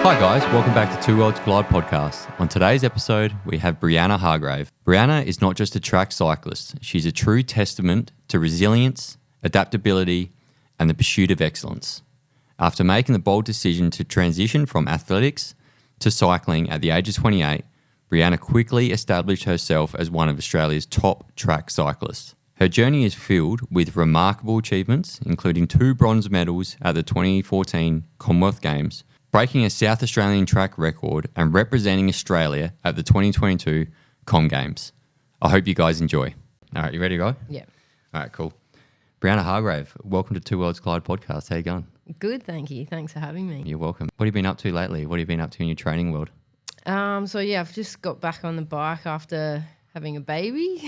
Hi guys, welcome back to Two Worlds Collide podcast. On today's episode, we have Breanna Hargrave. Breanna is not just a track cyclist, she's a true testament to resilience, adaptability, and the pursuit of excellence. After making the bold decision to transition from athletics to cycling at the age of 28, Breanna quickly established herself as one of Australia's top track cyclists. Her journey is filled with remarkable achievements, including 2 bronze medals at the 2014 Commonwealth Games, breaking a South Australian track record and representing Australia at the 2022 Com Games. I hope you guys enjoy. All right, you ready to go? Yeah. All right, cool. Breanna Hargrave, welcome to Two Worlds Collide podcast. How you going? Good, thank you. Thanks for having me. You're welcome. What have you been up to lately? What have you been up to in your training world? I've just got back on the bike after having a baby.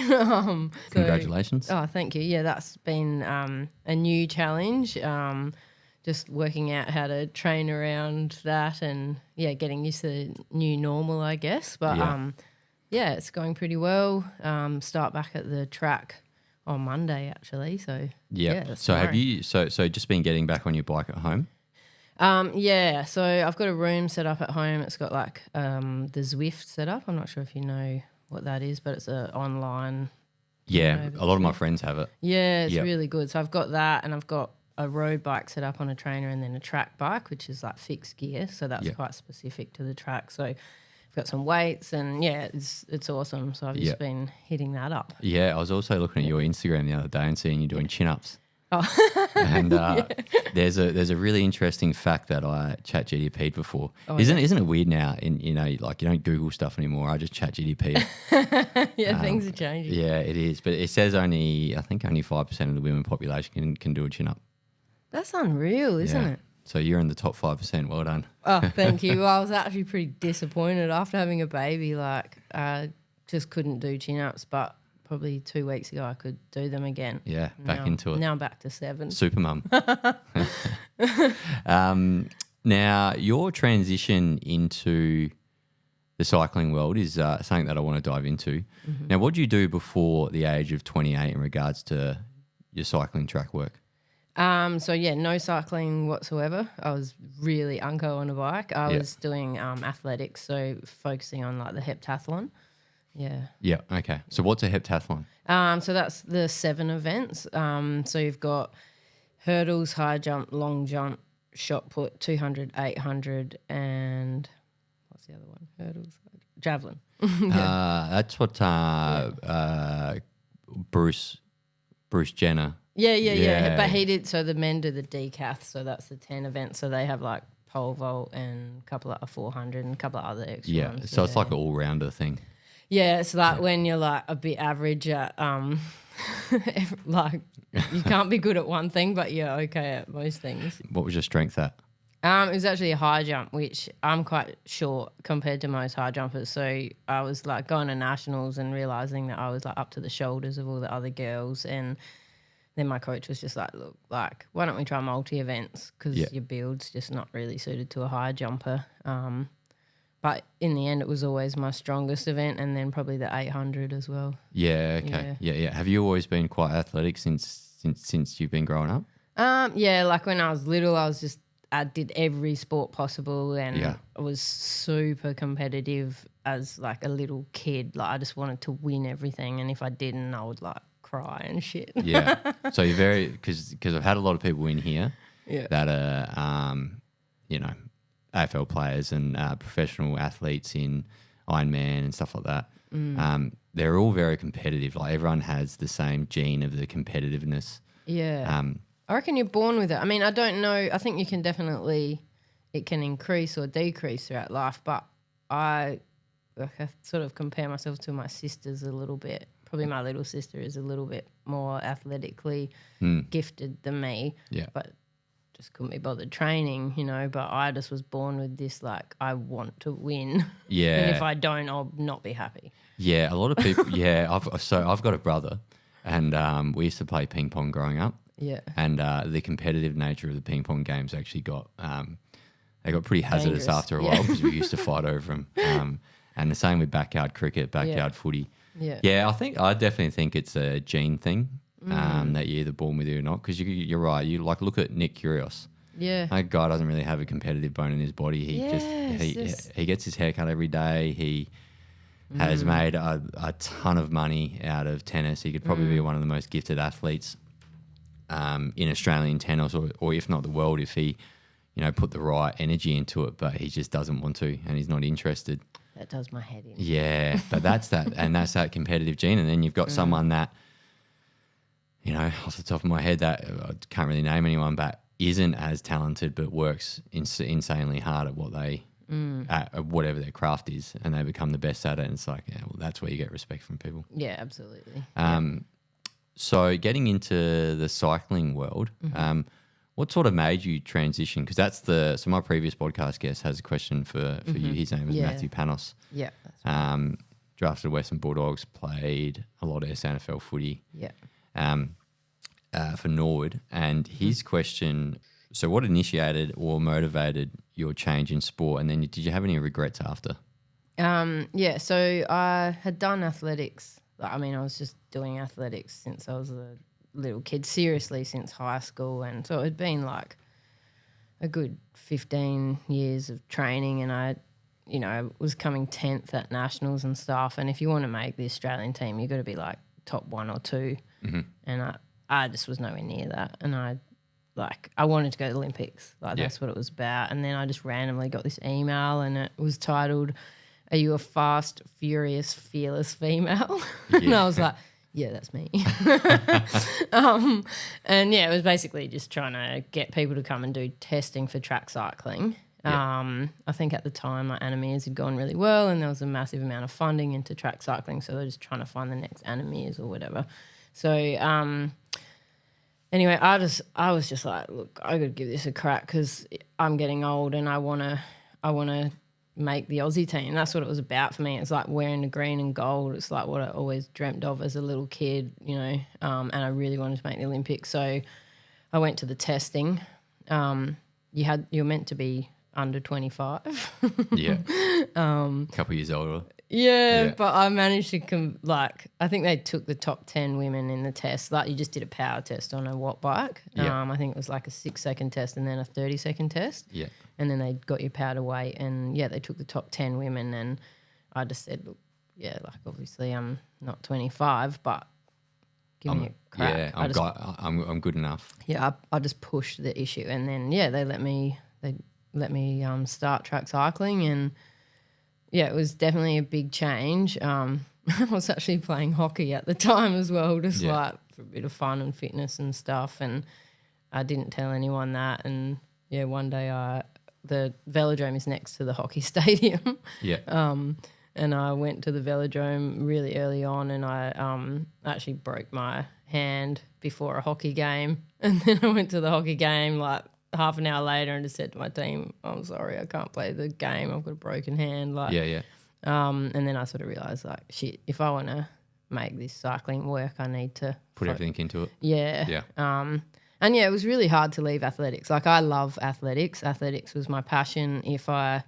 Congratulations. Oh, thank you. Yeah, that's been a new challenge. Just working out how to train around that and, getting used to the new normal, I guess. But, it's going pretty well. Start back at the track on Monday, actually. So, So have you so just been getting back on your bike at home? So I've got a room set up at home. It's got like the Zwift set up. I'm not sure if you know what that is, but it's an online. Yeah, a lot of my friends have it. Yeah, it's really good. So I've got that, and I've got a road bike set up on a trainer, and then a track bike, which is like fixed gear. So that's quite specific to the track. So I've got some weights, and it's awesome. So I've just been hitting that up. Yeah, I was also looking at your Instagram the other day and seeing you doing chin-ups. Oh. And there's a really interesting fact that I chat GDP'd before. Isn't it weird now? You don't Google stuff anymore. I just chat GDP. Things are changing. Yeah, it is. But it says only 5% of the women population can do a chin up. That's unreal, isn't it? So you're in the top 5%. Well done. Oh, thank you. Well, I was actually pretty disappointed after having a baby. Like, I just couldn't do chin ups, but probably 2 weeks ago I could do them again. Yeah, back into it. Now I'm back to 7. Supermum. Now, your transition into the cycling world is something that I want to dive into. Mm-hmm. Now, what did you do before the age of 28 in regards to your cycling track work? No cycling whatsoever. I was really unco on a bike. I was doing athletics, so focusing on like the heptathlon. Yeah. Yeah, okay. So what's a heptathlon? So that's the 7 events. So you've got hurdles, high jump, long jump, shot put, 200, 800, and what's the other one? Hurdles, javelin. That's what Bruce Jenner. Yeah. But he did, so the men do the decath, so that's the 10 events. So they have like pole vault and a couple of 400 and a couple of other extra ones. So it's like an all-rounder thing. Yeah, it's like when you're like a bit average at like you can't be good at one thing, but you're okay at most things. What was your strength at? It was actually a high jump, which I'm quite short compared to most high jumpers. So I was like going to nationals and realising that I was like up to the shoulders of all the other girls, and then my coach was just like, look, like, why don't we try multi-events, because your build's just not really suited to a high jumper. But in the end, it was always my strongest event, and then probably the 800 as well. Yeah, okay. Yeah. Have you always been quite athletic since you've been growing up? Like when I was little, I did every sport possible, and I was super competitive as like a little kid. Like I just wanted to win everything, and if I didn't, I would like cry and shit. Yeah. So you're very, because I've had a lot of people in here that are, AFL players and professional athletes in Ironman and stuff like that. They're all very competitive. Like everyone has the same gene of the competitiveness. Yeah. I reckon you're born with it. I mean, I don't know. I think you can definitely, it can increase or decrease throughout life, but I sort of compare myself to my sisters a little bit. Probably my little sister is a little bit more athletically gifted than me. Yeah. But just couldn't be bothered training, but I just was born with this, like, I want to win. Yeah. And if I don't, I'll not be happy. Yeah, a lot of people, I've got a brother, and we used to play ping pong growing up. Yeah. And the competitive nature of the ping pong games actually got, they got pretty hazardous after a while, because we used to fight over them. And the same with backyard cricket, backyard footy. Yeah. Yeah, I definitely think it's a gene thing. That you're either born with it or not, because you're right. You like look at Nick Kyrgios. Yeah. That guy doesn't really have a competitive bone in his body. He gets his hair cut every day. He has made a ton of money out of tennis. He could probably be one of the most gifted athletes in Australian tennis, or if not the world, if he, put the right energy into it. But he just doesn't want to, and he's not interested. That does my head in. Yeah, but that's that competitive gene. And then you've got someone that, off the top of my head, that I can't really name anyone, but isn't as talented, but works insanely hard at what they, at whatever their craft is, and they become the best at it. And it's like, yeah, well, that's where you get respect from people. Yeah, absolutely. So getting into the cycling world, what sort of made you transition? Because so my previous podcast guest has a question for you. His name is Matthew Panos. Yeah. That's right. Drafted Western Bulldogs, played a lot of SNFL footy. Yeah. For Norwood, and his question, so what initiated or motivated your change in sport, and then did you have any regrets after? So I had done athletics. I was just doing athletics since I was a little kid, seriously since high school, and so it had been like a good 15 years of training, and I was coming 10th at nationals and stuff, and if you want to make the Australian team, you've got to be like top 1 or 2, and I just was nowhere near that, and I wanted to go to the Olympics. That's what it was about. And then I just randomly got this email, and it was titled, "Are you a fast, furious, fearless female?" And I was like, yeah, that's me. It was basically just trying to get people to come and do testing for track cycling. I think at the time my Anna had gone really well, and there was a massive amount of funding into track cycling, so they're just trying to find the next Anna or whatever. So anyway, I was just like, look, I got to give this a crack because I'm getting old and I want to make the Aussie team. That's what it was about for me. It's like wearing the green and gold. It's like what I always dreamt of as a little kid, and I really wanted to make the Olympics. So I went to the testing. You're meant to be under 25. Yeah. A couple of years older. Yeah, but I managed to I think they took the top 10 women in the test. Like you just did a power test on a watt bike. I think it was like a 6-second test and then a 30-second test. Yeah. And then they got your power to weight, and they took the top 10 women, and I just said, look, obviously I'm not 25, but give me a crack. Yeah, I'm good enough. Yeah, I just pushed the issue, and then they let me start track cycling, and it was definitely a big change. I was actually playing hockey at the time as well, just like for a bit of fun and fitness and stuff, and I didn't tell anyone that. And one day the velodrome is next to the hockey stadium. Yeah. And I went to the velodrome really early on, and I actually broke my hand before a hockey game. And then I went to the hockey game like half an hour later and just said to my team, I'm sorry, I can't play the game. I've got a broken hand. And then I sort of realised, like, shit, if I want to make this cycling work, I need to put everything into it. Yeah. Yeah. And it was really hard to leave athletics. Like, I love athletics. Athletics was my passion. If I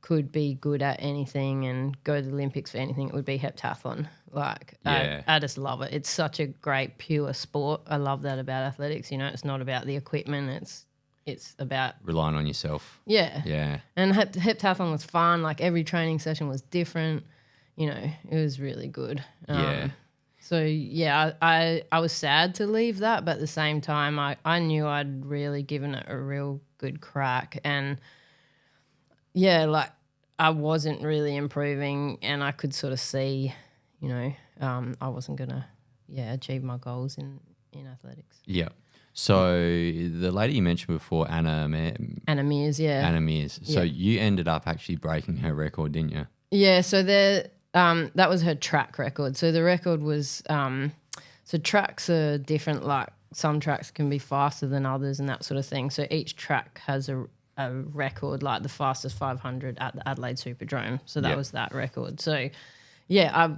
could be good at anything and go to the Olympics for anything, it would be heptathlon. I just love it. It's such a great, pure sport. I love that about athletics. It's not about the equipment. It's about relying on yourself. Yeah. Yeah. And heptathlon was fun. Like, every training session was different. It was really good. So, I was sad to leave that, but at the same time, I knew I'd really given it a real good crack. And, I wasn't really improving, and I could sort of see, I wasn't going to, achieve my goals in athletics. Yeah. So the lady you mentioned before, Anna Mears, yeah. Anna Mears. So you ended up actually breaking her record, didn't you? Yeah, so that was her track record. So the record was so tracks are different, like some tracks can be faster than others and that sort of thing. So each track has a record, like the fastest 500 at the Adelaide Superdrome. So that was that record. So, I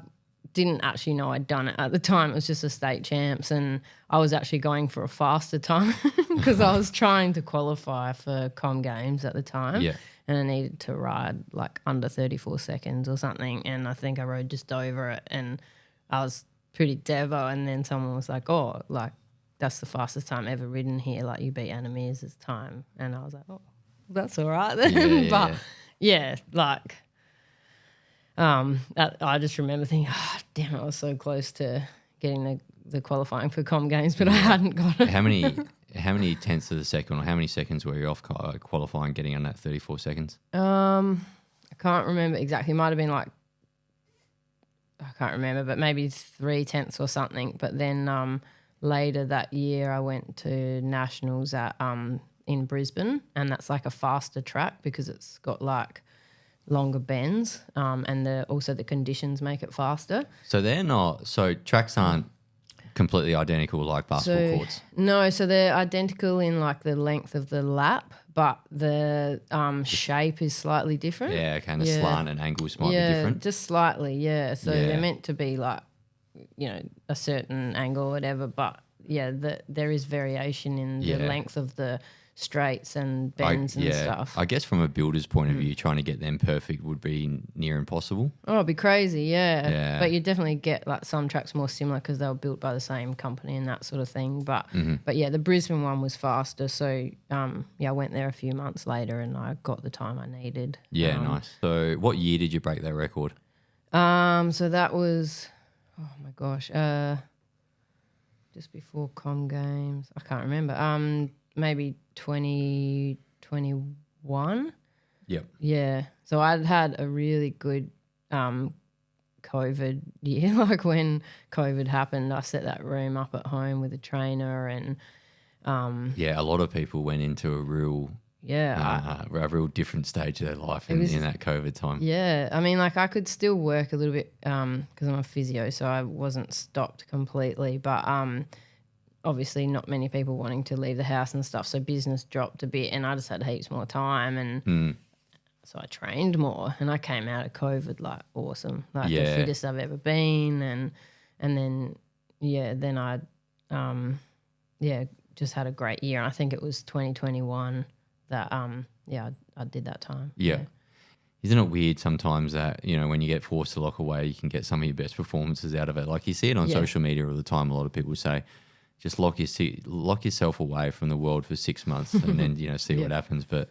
didn't actually know I'd done it at the time. It was just a state champs, and I was actually going for a faster time because I was trying to qualify for Com Games at the time. Yeah. And I needed to ride like under 34 seconds or something, and I think I rode just over it, and I was pretty devo, and then someone was like, oh, like, that's the fastest time ever ridden here. Like, you beat Anna Mears's time. And I was like, oh, that's all right then. But, like, I just remember thinking, damn, I was so close to getting the qualifying for Com Games, but I hadn't got it. How many tenths of the second, or how many seconds were you off qualifying, getting on that 34 seconds? I can't remember exactly. It might have been like, I can't remember, but maybe 3/10 or something. But then later that year, I went to nationals in Brisbane, and that's like a faster track because it's got like longer bends, and also the conditions make it faster. So they're not. So tracks aren't completely identical like basketball courts. No, so they're identical in like the length of the lap, but the shape is slightly different. Yeah, okay, and the slant and angles might be different. Just slightly, yeah. So they're meant to be like, a certain angle or whatever, but there is variation in the length of the straights and bends and stuff. I guess from a builder's point of view, trying to get them perfect would be near impossible. Oh, it'd be crazy, yeah. But you definitely get like some tracks more similar because they were built by the same company and that sort of thing. But the Brisbane one was faster. So I went there a few months later and I got the time I needed. Yeah, nice. So what year did you break that record? So that was, oh my gosh, just before Com Games. I can't remember. Maybe 2021. Yep. Yeah. So I'd had a really good COVID year. Like when COVID happened, I set that room up at home with a trainer and a lot of people went into a real different stage of their life in that COVID time. Yeah. I mean, like I could still work a little bit because I'm a physio, so I wasn't stopped completely, but obviously not many people wanting to leave the house and stuff, so business dropped a bit and I just had heaps more time and so I trained more and I came out of COVID like awesome, like the fittest I've ever been and then I just had a great year and I think it was 2021 that I did that time. Yeah. Isn't it weird sometimes that, when you get forced to lock away, you can get some of your best performances out of it? Like you see it on social media all the time. A lot of people say, just lock yourself away from the world for 6 months and then, see what happens. But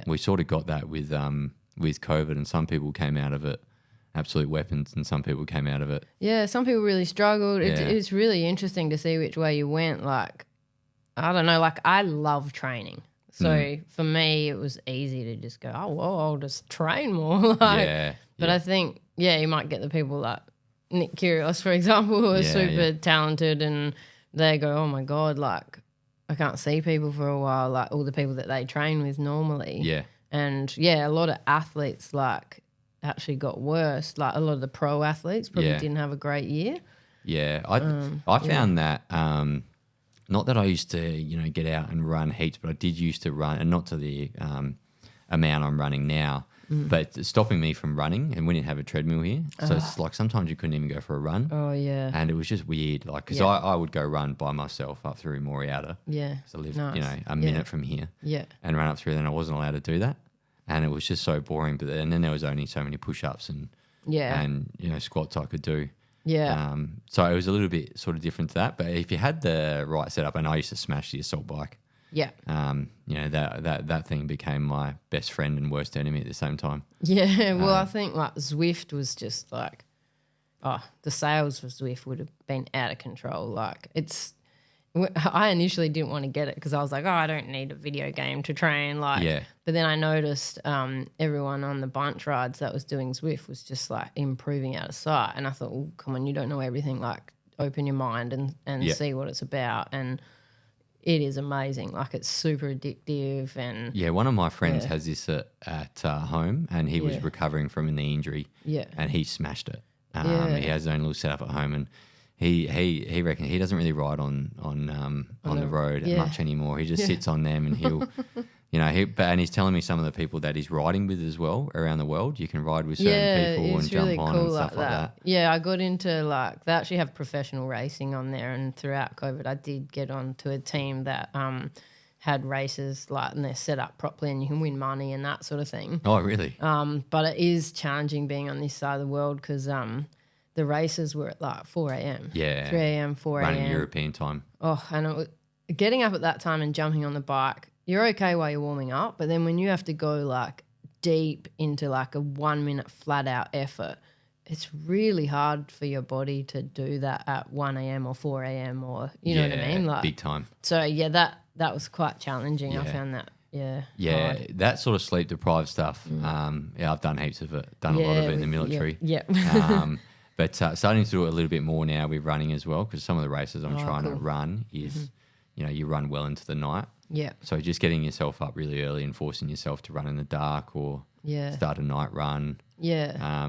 we sort of got that with COVID and some people came out of it absolute weapons and some people came out of it. Yeah, some people really struggled. It's really interesting to see which way you went. Like, I don't know, like I love training. So for me, it was easy to just go, oh, well, I'll just train more. But I think, you might get the people like Nick Kyrgios, for example, who are super talented and they go, oh, my God, like I can't see people for a while, like all the people that they train with normally. Yeah. And, a lot of athletes like actually got worse. Like a lot of the pro athletes probably didn't have a great year. Yeah. I found that not that I used to, get out and run heaps, but I did used to run, and not to the amount I'm running now, but it's stopping me from running, and we didn't have a treadmill here. So it's like sometimes you couldn't even go for a run. Oh, yeah. And it was just weird, like, because I would go run by myself up through Moriata. Yeah. Because I live, a minute from here. Yeah. And run up through, then I wasn't allowed to do that. And it was just so boring. But then there was only so many push-ups and squats I could do. Yeah. So it was a little bit sort of different to that. But if you had the right setup, and I used to smash the assault bike. Yeah. That thing became my best friend and worst enemy at the same time. Yeah. Well, I think like Zwift was just like, the sales for Zwift would have been out of control. Like I initially didn't want to get it because I was like, I don't need a video game to train. Like, but then I noticed everyone on the bunch rides that was doing Zwift was just like improving out of sight. And I thought, well, come on, you don't know everything. Like, open your mind and see what it's about. And it is amazing. Like, it's super addictive. And one of my friends has this at home, and he was recovering from a knee injury. Yeah, and he smashed it. He has his own little setup at home, and he reckons he doesn't really ride on the road much anymore. He just sits on them, and he'll. And he's telling me some of the people that he's riding with as well around the world. You can ride with certain people and really jump on cool and stuff like that. Yeah, I got into like they actually have professional racing on there, and throughout COVID, I did get onto a team that had races like and they're set up properly, and you can win money and that sort of thing. Oh, really? But it is challenging being on this side of the world because the the races were at like 4 a.m. Yeah. 3 a.m., 4 a.m. Running European time. Oh, and it was, getting up at that time and jumping on the bike, you're okay while you're warming up, but then when you have to go like deep into like a 1 minute flat out effort, it's really hard for your body to do that at 1 a.m. or 4 a.m. or, you know what I mean? Like, big time. So, yeah, that was quite challenging. Yeah. I found that, Yeah, hard. that sort of sleep deprived stuff. I've done heaps of it, done a lot of it in the military. Yeah. But starting to do it a little bit more now with running as well, because some of the races I'm trying to run is, you run well into the night. Yeah. So just getting yourself up really early and forcing yourself to run in the dark or start a night run. Yeah.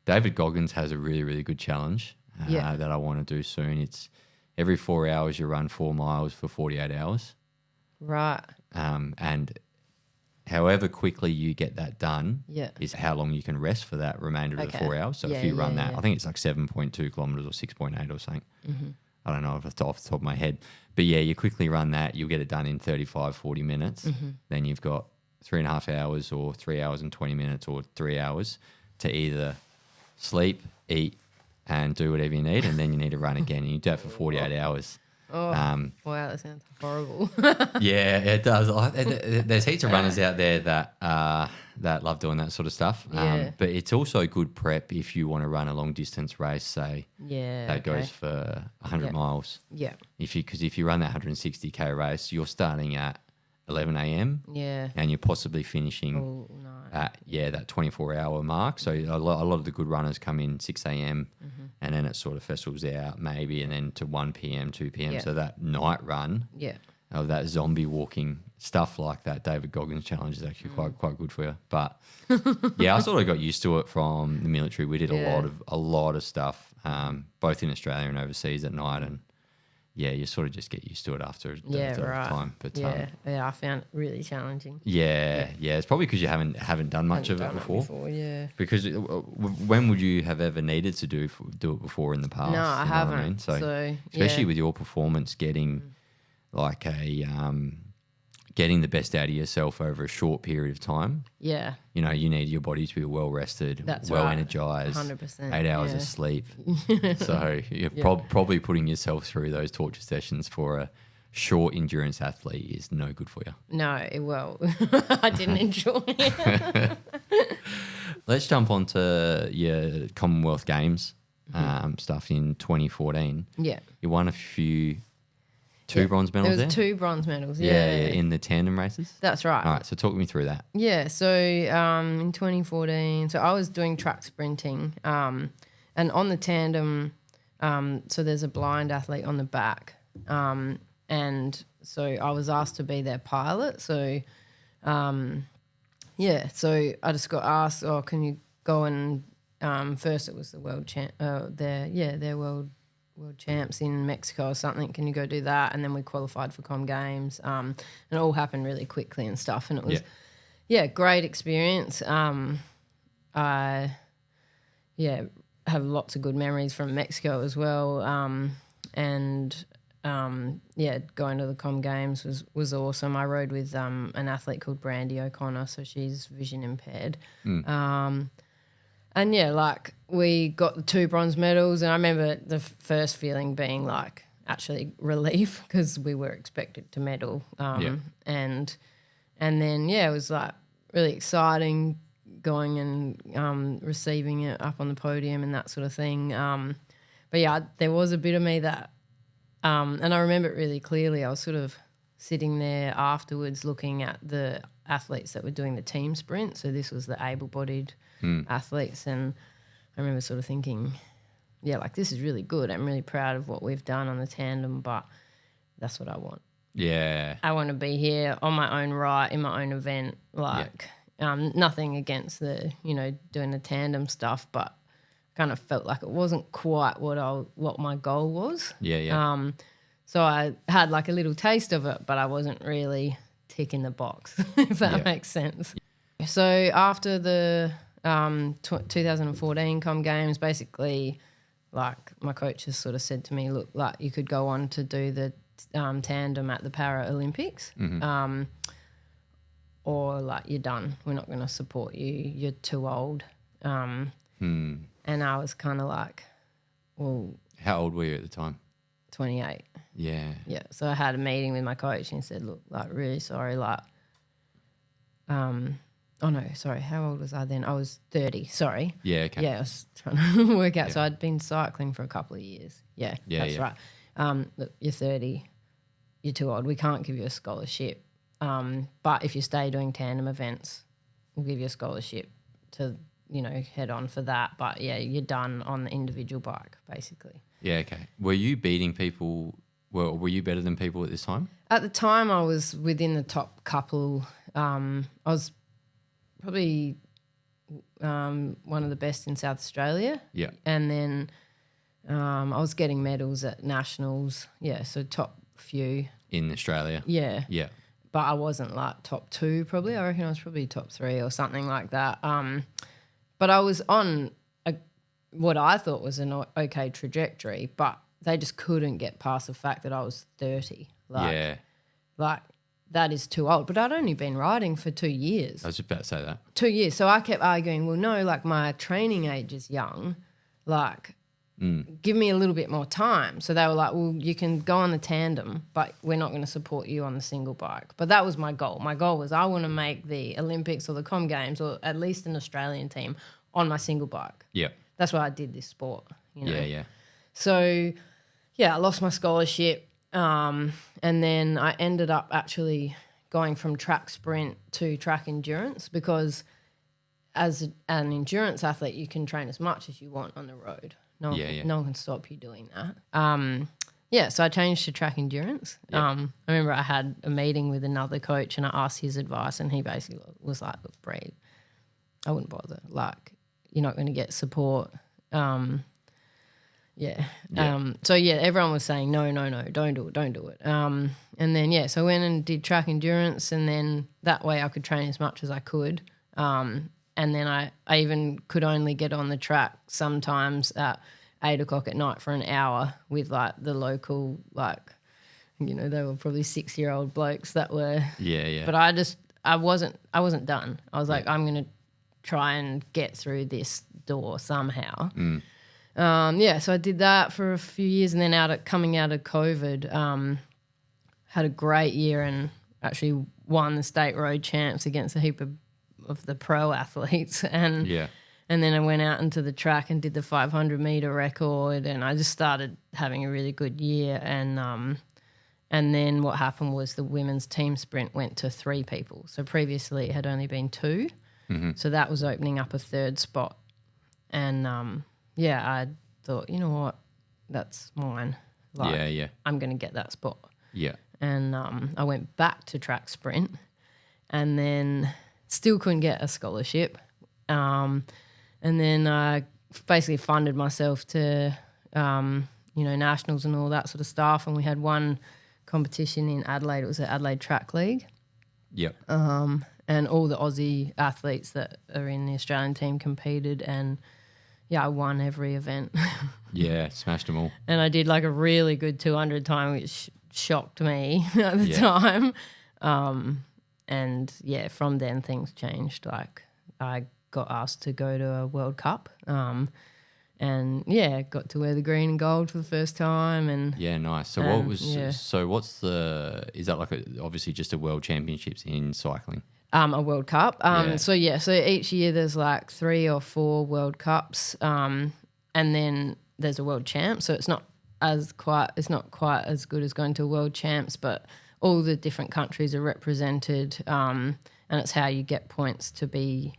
David Goggins has a really, really good challenge that I want to do soon. It's every 4 hours you run 4 miles for 48 hours. Right. And however quickly you get that done is how long you can rest for that remainder of the 4 hours. So if you run that, I think it's like 7.2 kilometres or 6.8 or something. I don't know if it's off the top of my head. But yeah, you quickly run that, you'll get it done in 35, 40 minutes. Then you've got 3.5 hours or 3 hours and 20 minutes or 3 hours to either sleep, eat, and do whatever you need. And then you need to run again. And you do that for 48 hours. Oh, wow, that sounds horrible. Yeah, it does. There's heaps of runners out there that love doing that sort of stuff. But it's also good prep if you want to run a long distance race, say, that goes for 100 miles. Yeah. Because if you run that 160k race, you're starting at 11 a.m. Yeah. And you're possibly finishing at that 24-hour mark. So a lot of the good runners come in 6 a.m. And then it sort of festivals out maybe, and then to 1 p.m., 2 p.m. Yeah. So that night run of that zombie walking, stuff like that, David Goggins challenge is actually quite good for you. But I sort of got used to it from the military. We did a lot of stuff, both in Australia and overseas at night, and you sort of just get used to it after time. But I found it really challenging. It's probably because you haven't done much of it before. Because when would you have ever needed to do it before in the past? No, I haven't. I mean? So especially with your performance, getting like getting the best out of yourself over a short period of time. Yeah. You need your body to be well rested, energized, 100%. 8 hours of sleep. So you're probably putting yourself through those torture sessions for a short endurance athlete is no good for you. No, I didn't enjoy it. Let's jump onto your Commonwealth Games stuff in 2014. Yeah. You won a few... Two bronze medals there? 2 bronze medals, in the tandem races? That's right. All right, so talk me through that. Yeah, so in 2014, so I was doing track sprinting, and on the tandem, so there's a blind athlete on the back, and so I was asked to be their pilot. So, so I just got asked, can you go and first it was the world their world champs in Mexico or something. Can you go do that? And then we qualified for Com Games. And it all happened really quickly and stuff. And it was, great experience. I have lots of good memories from Mexico as well. And going to the Com Games was awesome. I rode with an athlete called Brandy O'Connor, so she's vision impaired. And we got the 2 bronze medals, and I remember the first feeling being like actually relief because we were expected to medal. And then it was like really exciting going and receiving it up on the podium and that sort of thing. But there was a bit of me that, and I remember it really clearly. I was sort of sitting there afterwards looking at the athletes that were doing the team sprint. So this was the able-bodied athletes, and I remember sort of thinking, this is really good. I'm really proud of what we've done on the tandem, but that's what I want. Yeah. I want to be here on my own right in my own event, nothing against the, doing the tandem stuff, but kind of felt like it wasn't quite what my goal was. So I had like a little taste of it, but I wasn't really ticking the box, if that makes sense. So after the 2014 Com Games, basically, my coach has sort of said to me, look, you could go on to do the tandem at the Paralympics, or you're done. We're not going to support you. You're too old. And I was kind of like, well, How old were you at the time? 28. Yeah. Yeah. So I had a meeting with my coach and he said, look, like, really sorry, like, oh no, sorry, how old was I then? I was 30, sorry. Yeah, okay. Yeah, I was trying to work out. Yeah. So I'd been cycling for a couple of years. Yeah, that's right. Look, you're 30, you're too old. We can't give you a scholarship. But if you stay doing tandem events, we'll give you a scholarship to, head on for that. But yeah, you're done on the individual bike, basically. Yeah, okay. Were you beating people? Well, were you better than people at this time? At the time, I was within the top couple. I was probably one of the best in South Australia. Yeah. And then I was getting medals at nationals. Yeah, so top few. In Australia? Yeah. Yeah. But I wasn't like top 2 probably. I reckon I was probably top 3 or something like that. But I was on what I thought was an okay trajectory, but they just couldn't get past the fact that I was 30. Like that is too old. But I'd only been riding for 2 years. I was just about to say that. 2 years. So I kept arguing, well, no, like my training age is young. Like give me a little bit more time. So they were like, well, you can go on the tandem, but we're not going to support you on the single bike. But that was my goal. My goal was I want to make the Olympics or the Com Games or at least an Australian team on my single bike. Yeah. That's why I did this sport, Yeah. So, yeah, I lost my scholarship and then I ended up actually going from track sprint to track endurance because as an endurance athlete, you can train as much as you want on the road. No one can stop you doing that. So I changed to track endurance. I remember I had a meeting with another coach and I asked his advice and he basically was like, look, Bree, I wouldn't bother. Like, you're not going to get support. So, everyone was saying, no, don't do it. And then, so I went and did track endurance and then that way I could train as much as I could. And then I even could only get on the track sometimes at 8 o'clock at night for an hour with like the local, they were probably 6-year-old blokes that were. Yeah. But I wasn't done. I was like, I'm going to try and get through this door somehow. So I did that for a few years and then coming out of COVID, had a great year and actually won the state road champs against a heap of the pro athletes and then I went out into the track and did the 500 meter record and I just started having a really good year and then what happened was the women's team sprint went to 3 people. So previously it had only been 2. So that was opening up a 3rd spot and I thought, you know what, that's mine. I'm going to get that spot. Yeah. And I went back to track sprint and then still couldn't get a scholarship. And then I basically funded myself to, nationals and all that sort of stuff. And we had one competition in Adelaide. It was the Adelaide Track League. Yep. And all the Aussie athletes that are in the Australian team competed and, I won every event. Yeah, smashed them all. And I did like a really good 200 time, which shocked me at the time. And from then things changed. Like I got asked to go to a World Cup and got to wear the green and gold for the first time. And yeah, nice. So what's is that obviously just a world championships in cycling? A World Cup. So each year there's like 3 or 4 World Cups and then there's a World Champ. So it's not quite as good as going to a World Champs, but all the different countries are represented and it's how you get points to be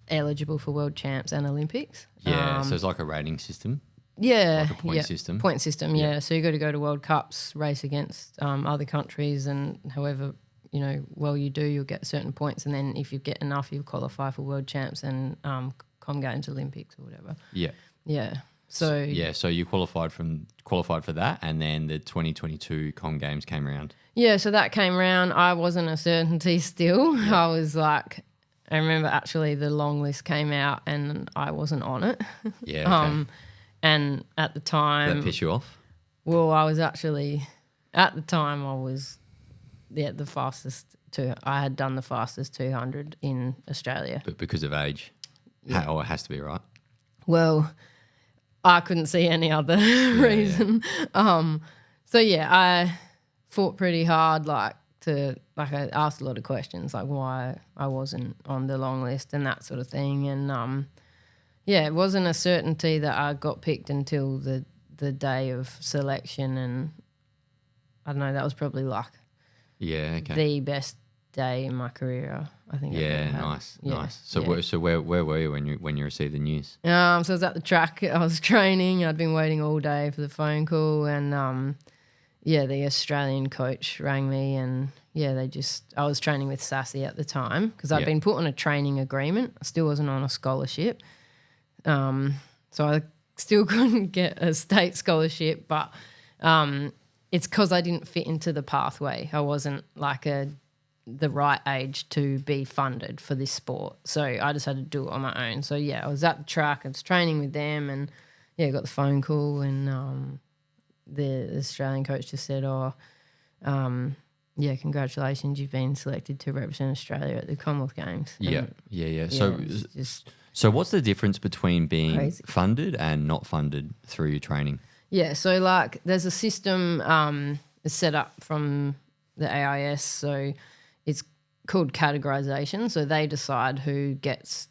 eligible for World Champs and Olympics. Yeah, so it's like a rating system. Yeah. Like a point system. Point system, yeah. So you got to go to World Cups, race against other countries and however well you do, you'll get certain points and then if you get enough, you'll qualify for World Champs and Com Games, Olympics or whatever. Yeah. Yeah. So you qualified for that and then the 2022 Com Games came around. Yeah, so that came around. I wasn't a certainty still. Yeah. I was like, I remember actually the long list came out and I wasn't on it. Yeah. Okay. And at the time... Did that piss you off? Well, I was actually... At the time I was... the fastest I had done the fastest 200 in Australia. But because of age? Yeah. It has to be, right? Well, I couldn't see any other reason. So I fought pretty hard, I asked a lot of questions, like why I wasn't on the long list and that sort of thing. And it wasn't a certainty that I got picked until the day of selection, and I don't know, that was probably luck. Yeah, okay. The best day in my career, I think. Yeah, nice. So where were you when you received the news? So I was at the track. I was training. I'd been waiting all day for the phone call, and the Australian coach rang me, and I was training with Sassy at the time because I'd been put on a training agreement. I still wasn't on a scholarship, so I still couldn't get a state scholarship, but it's because I didn't fit into the pathway. I wasn't the right age to be funded for this sport. So I just had to do it on my own. So, I was at the track. I was training with them, and, got the phone call, and the Australian coach just said, congratulations, you've been selected to represent Australia at the Commonwealth Games. So what's the difference between being funded and not funded through your training? Yeah, so there's a system set up from the AIS, so it's called categorisation. So they decide who gets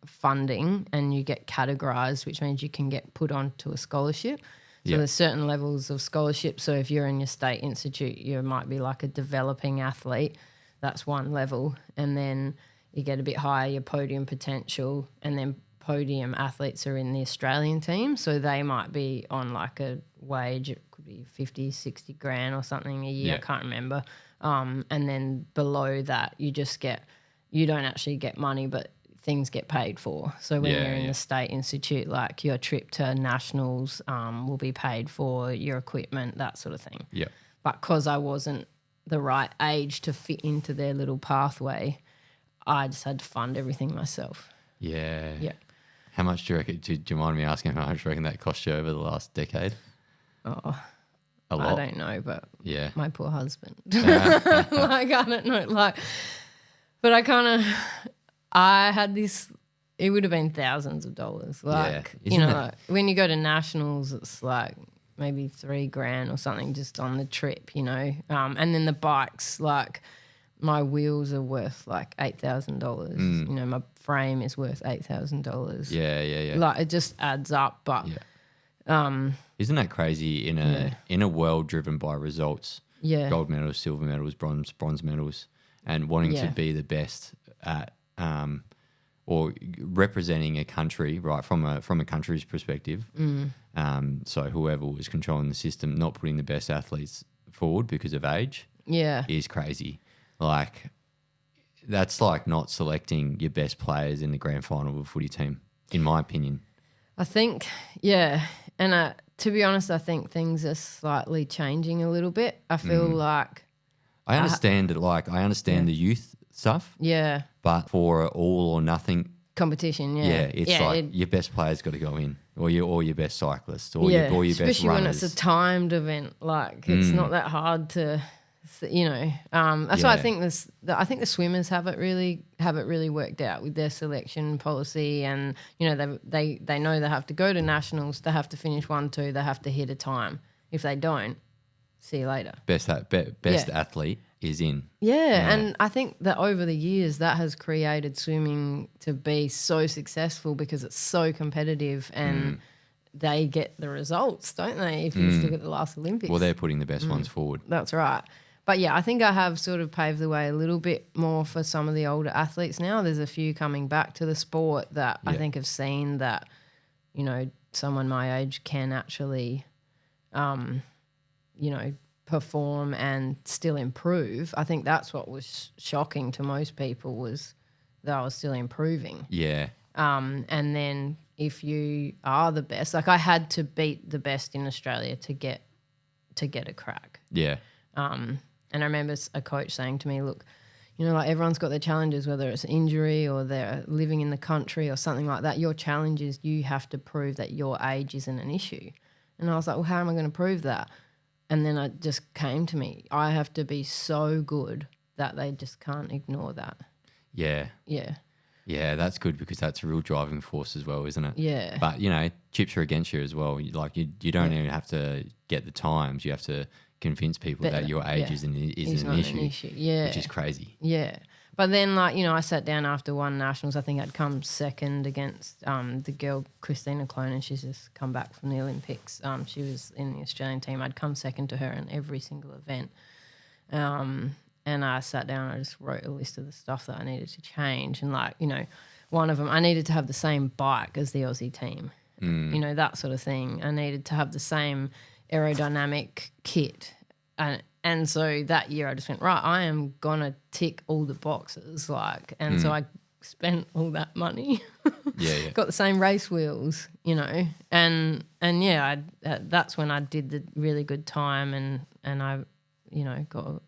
funding, and you get categorised, which means you can get put onto a scholarship. So there's certain levels of scholarship. So if you're in your state institute, you might be like a developing athlete. That's one level. And then you get a bit higher, your podium potential, and then podium athletes are in the Australian team, so they might be on a wage, it could be 50, 60 grand or something a year, I can't remember. And then below that you don't actually get money, but things get paid for. So when you're in the state institute, your trip to nationals will be paid for, your equipment, that sort of thing. Yeah. But because I wasn't the right age to fit into their little pathway, I just had to fund everything myself. Yeah. How much do you reckon? Do you mind me asking how much do you reckon that cost you over the last decade? Oh, a lot. I don't know, but my poor husband. I don't know. But I had this. It would have been thousands of dollars. When you go to nationals, it's maybe $3,000 or something just on the trip, and then the bikes, my wheels are worth $8,000. My frame is worth $8,000. Yeah. It just adds up. But isn't that crazy in a world driven by results? Yeah. Gold medals, silver medals, bronze medals, and wanting to be the best at or representing a country, right, from a country's perspective. So whoever was controlling the system, not putting the best athletes forward because of age, is crazy. That's not selecting your best players in the grand final of a footy team, in my opinion. I think, and to be honest, I think things are slightly changing a little bit. I feel I understand it. I understand the youth stuff. Yeah. But for all or nothing competition, it's your best player's got to go in, or your best cyclist, or your best runners. Especially when it's a timed event. It's not that hard to. That's why I think the swimmers have it really worked out with their selection policy, and they know they have to go to nationals, they have to finish 1-2, they have to hit a time. If they don't, see you later. Best athlete is in. Yeah, and I think that over the years that has created swimming to be so successful because it's so competitive and they get the results, don't they? If you just look at the last Olympics. Well, they're putting the best ones forward. That's right. But I think I have sort of paved the way a little bit more for some of the older athletes now. There's a few coming back to the sport that I think have seen that, someone my age can actually, perform and still improve. I think that's what was shocking to most people, was that I was still improving. Yeah. And then if you are the best, I had to beat the best in Australia to get a crack. Yeah. And I remember a coach saying to me, look, everyone's got their challenges, whether it's injury or they're living in the country or something like that. Your challenge is you have to prove that your age isn't an issue. And I was like, well, how am I going to prove that? And then it just came to me, I have to be so good that they just can't ignore that. Yeah. Yeah. Yeah, that's good because that's a real driving force as well, isn't it? Yeah. But, chips are against you as well. You don't even have to get the times. You have to convince people that your age isn't an issue. Yeah. Which is crazy. Yeah. But then, I sat down after one nationals. I think I'd come second against the girl, Christina Clone, and she's just come back from the Olympics. She was in the Australian team. I'd come second to her in every single event. And I sat down and I just wrote a list of the stuff that I needed to change. And, one of them, I needed to have the same bike as the Aussie team, that sort of thing. I needed to have the same aerodynamic kit. And so that year I just went, right, I am going to tick all the boxes. So I spent all that money. Yeah. Got the same race wheels, and that's when I did the really good time and I, got a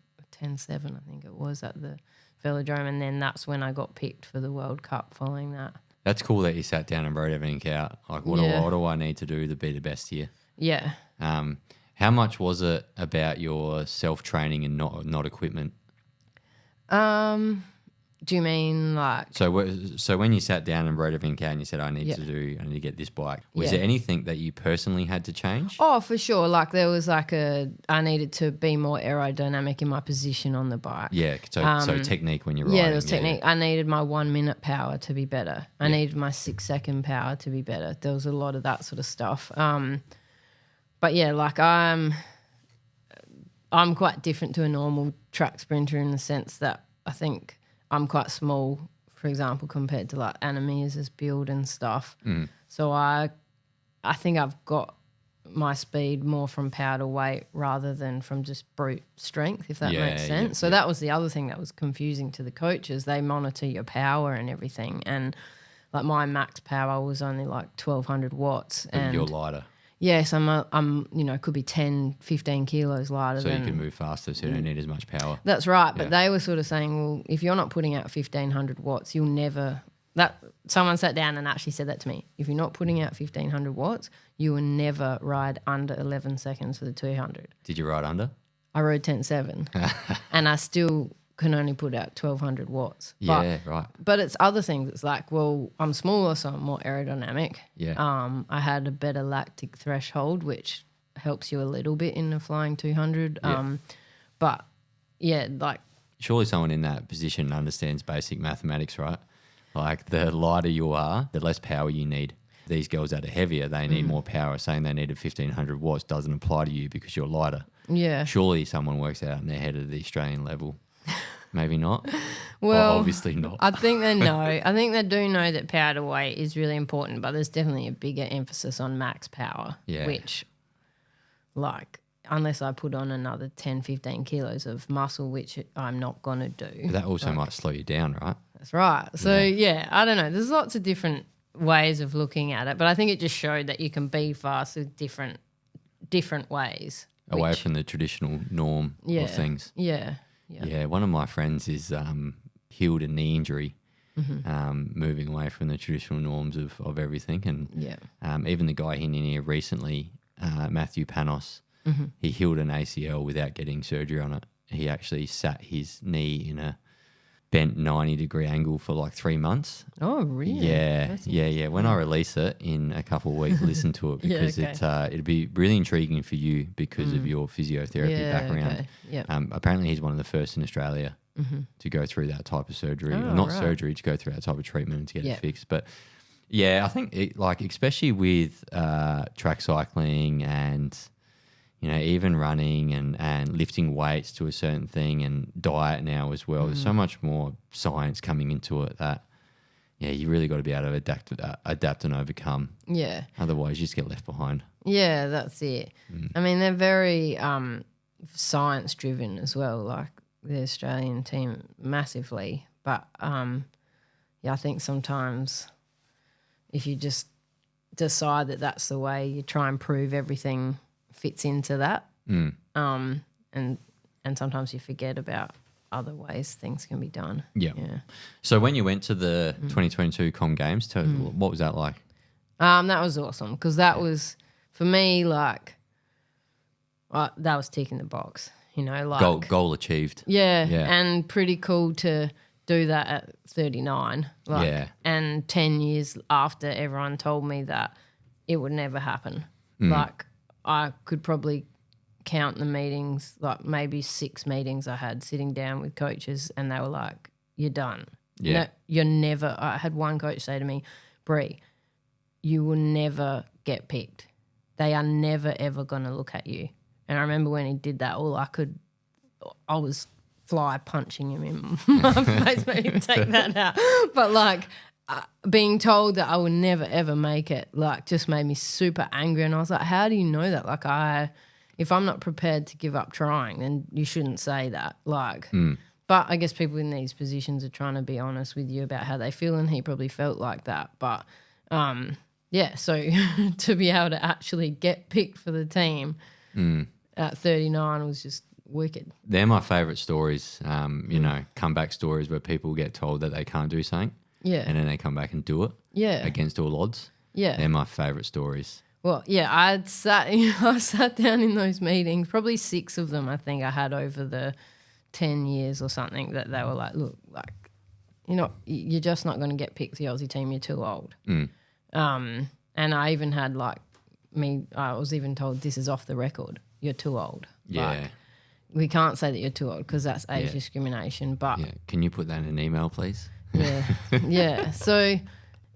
10.7, I think it was, at the velodrome. And then that's when I got picked for the World Cup following that. That's cool that you sat down and wrote everything out. Like, what do I need to do to be the best here? Yeah. How much was it about your self-training and not equipment? Do you mean like... So when you sat down and wrote everything out and you said, I need to get this bike, was there anything that you personally had to change? Oh, for sure. There was I needed to be more aerodynamic in my position on the bike. Yeah, so technique when you're riding. Yeah, there was technique. I needed my 1 minute power to be better. I needed my 6 second power to be better. There was a lot of that sort of stuff. But yeah, I'm quite different to a normal track sprinter in the sense that I think I'm quite small, for example, compared to Anna Mears's build and stuff. So I think I've got my speed more from power to weight rather than from just brute strength, if that makes sense. So that was the other thing that was confusing to the coaches. They monitor your power and everything, and my max power was only 1,200 watts. But and you're lighter. Yes, I'm could be 10, 15 kilos lighter. So you can move faster, so you don't need as much power. That's right, but they were sort of saying, well, if you're not putting out 1,500 watts, you'll never... Someone sat down and actually said that to me. If you're not putting out 1,500 watts, you will never ride under 11 seconds for the 200. Did you ride under? I rode 10.7 and I still can only put out 1,200 watts. Yeah, right. But it's other things. It's I'm smaller, so I'm more aerodynamic. Yeah. I had a better lactic threshold, which helps you a little bit in the flying 200. But yeah, surely someone in that position understands basic mathematics, right? The lighter you are, the less power you need. These girls that are heavier, they need more power. Saying they needed 1,500 watts doesn't apply to you because you're lighter. Yeah. Surely someone works out in their head at the Australian level. Maybe not. Well, obviously not. I think they know. I think they do know that power to weight is really important, but there's definitely a bigger emphasis on max power, which, unless I put on another 10, 15 kilos of muscle, which I'm not going to do. But that also might slow you down, right? That's right. So, I don't know. There's lots of different ways of looking at it, but I think it just showed that you can be fast with different ways. Away from the traditional norm of things. Yeah. Yeah, one of my friends is healed a knee injury, moving away from the traditional norms of everything. And even the guy in here recently, Matthew Panos, he healed an ACL without getting surgery on it. He actually sat his knee in a bent 90-degree angle for 3 months. Oh, really? Yeah. When I release it in a couple of weeks, listen to it because it'd be really intriguing for you because of your physiotherapy background. Okay. Yeah. Apparently, he's one of the first in Australia to go through that type of surgery. Surgery, to go through that type of treatment and to get it fixed. But yeah, I think especially with track cycling and even running and lifting weights to a certain thing and diet now as well. There's so much more science coming into it that, you really got to be able to adapt and overcome. Yeah. Otherwise, you just get left behind. Yeah, that's it. I mean, they're very science driven as well, the Australian team massively. But I think sometimes if you just decide that that's the way, you try and prove everything fits into that, and sometimes you forget about other ways things can be done. Yeah. So when you went to the 2022 Com Games, what was that like? That was awesome because that was for me that was ticking the box. Goal achieved. Yeah, and pretty cool to do that at 39. And 10 years after everyone told me that it would never happen. Like I could probably count the meetings, like maybe 6 meetings I had sitting down with coaches and they were like, you're done. Yeah. No, you're never – I had one coach say to me, Bree, you will never get picked. They are never, ever going to look at you. And I remember when he did that, I was fly punching him in my face, maybe take that out. But like being told that I would never, ever make it, like just made me super angry. And I was like, how do you know that? Like if I'm not prepared to give up trying, then you shouldn't say that. Like, but I guess people in these positions are trying to be honest with you about how they feel, and he probably felt like that. But yeah, so to be able to actually get picked for the team at 39 was just wicked. They're my favourite stories, you know, comeback stories where people get told that they can't do something. Yeah. And then they come back and do it. Yeah. Against all odds. Yeah. They're my favourite stories. Well, yeah, I sat down in those meetings, probably 6 of them I think I had over the 10 years or something, that they were like, look, like, you're just not going to get picked for the Aussie team, you're too old. And I even had I was even told, this is off the record, you're too old. Yeah. Like, we can't say that you're too old because that's age discrimination. But Can you put that in an email, please? Yeah. Yeah. So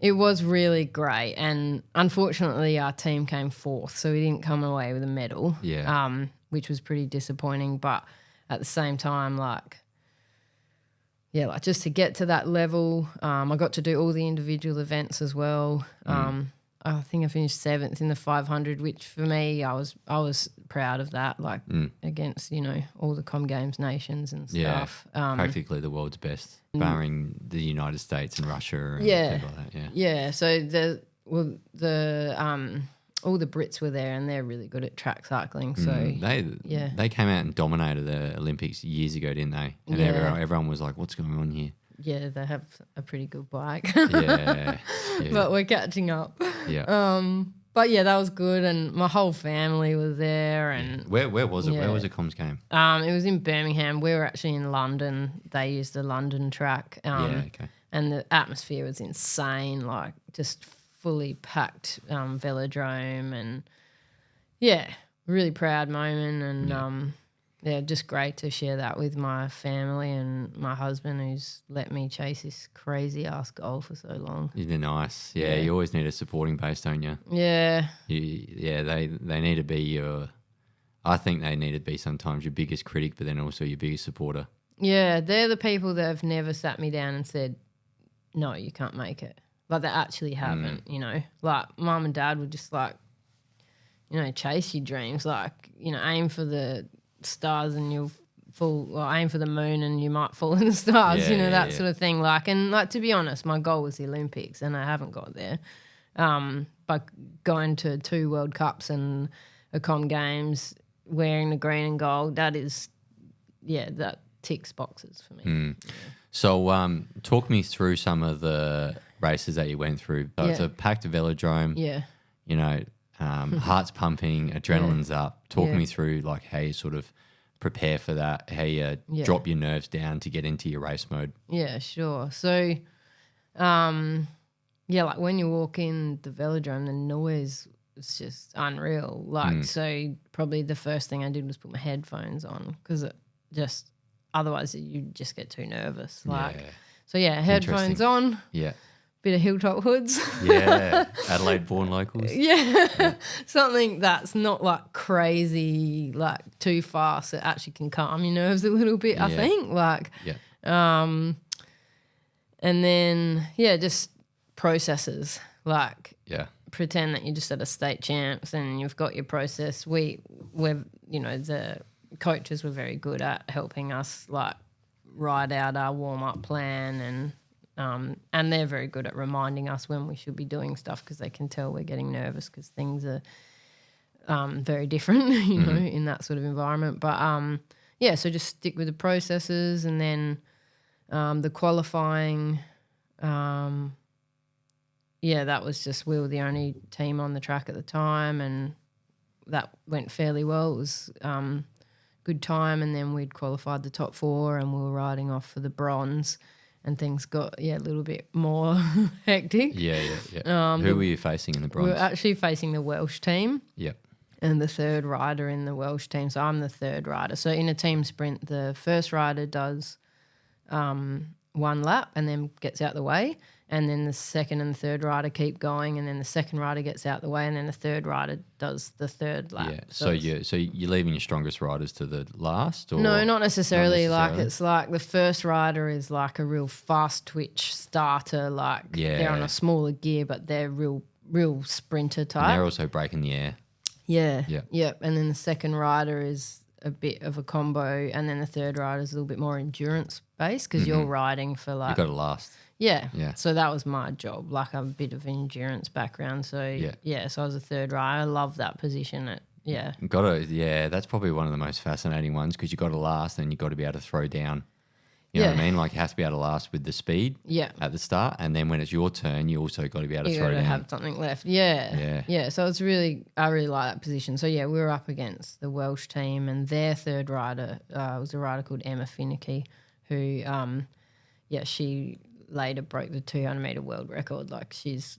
it was really great. And unfortunately our team came 4th, so we didn't come away with a medal. Yeah. Which was pretty disappointing. But at the same time, like just to get to that level, I got to do all the individual events as well. I think I finished 7th in the 500, which for me, I was proud of that, like against, all the Com Games nations and stuff. Practically the world's best, barring the United States and Russia and people like that, Yeah, so all the Brits were there and they're really good at track cycling. So they came out and dominated the Olympics years ago, didn't they? And everyone was like, what's going on here? Yeah, they have a pretty good bike. Yeah. But we're catching up. Yeah. But yeah, that was good, and my whole family was there. And where was it? Where was the Comms game? It was in Birmingham. We were actually in London. They used the London track. Okay. And the atmosphere was insane, like just fully packed velodrome, and really proud moment, and just great to share that with my family and my husband, who's let me chase this crazy ass goal for so long. They're nice. Yeah, you always need a supporting base, don't you? Yeah. They need to be I think they need to be sometimes your biggest critic, but then also your biggest supporter. Yeah, they're the people that have never sat me down and said, no, you can't make it. Like, they actually haven't, Like, mum and dad would just, like, chase your dreams. Like, aim for the stars and you'll fall, or aim for the moon and you might fall in the stars, that sort of thing. Like, and like, to be honest, my goal was the Olympics and I haven't got there. But going to 2 World Cups and a Com Games, wearing the green and gold, that ticks boxes for me. So talk me through some of the races that you went through. So it's a packed velodrome. Yeah. Heart's pumping, adrenaline's up. Talk me through like how you sort of prepare for that, how you drop your nerves down to get into your race mode. Yeah, sure. So, like when you walk in the velodrome, the noise is just unreal. Like, so probably the first thing I did was put my headphones on because it just, otherwise you just get too nervous. Like, so headphones on. Yeah. Bit of Hilltop Hoods. Yeah, Adelaide-born locals. Yeah, something that's not like crazy, like too fast. It actually can calm your nerves a little bit, I think. Like, and then just processes. Like, pretend that you're just at a state champs and you've got your process. We're the coaches were very good at helping us like write out our warm-up plan, and they're very good at reminding us when we should be doing stuff because they can tell we're getting nervous because things are very different, in that sort of environment. But, so just stick with the processes, and then the qualifying, that was just, we were the only team on the track at the time, and that went fairly well. It was good time, and then we'd qualified the top 4 and we were riding off for the bronze. and things got a little bit more hectic. Yeah. Who were you facing in the bronze? We were actually facing the Welsh team. Yep. And the third rider in the Welsh team. So I'm the third rider. So in a team sprint, the first rider does 1 lap and then gets out the way. And then the second and third rider keep going, and then the second rider gets out the way, and then the third rider does the third lap. Yeah. So you're leaving your strongest riders to the last? Or no, not necessarily. Like it's like the first rider is like a real fast twitch starter. Like they're on a smaller gear, but they're real sprinter type. And they're also breaking the air. Yeah. Yeah. Yep. And then the second rider is a bit of a combo, and then the third rider is a little bit more endurance based because you're riding for like. You've got to last. Yeah. Yeah. So that was my job, like a bit of endurance background. So so I was a third rider. I love that position. That's probably one of the most fascinating ones because you got to last and you got to be able to throw down. You know what I mean? Like you have to be able to last with the speed at the start, and then when it's your turn, you also got to be able to throw down. You got to have something left. Yeah. So it's I really like that position. So we were up against the Welsh team, and their third rider was a rider called Emma Finicky, who, she later broke the 200-meter world record. Like she's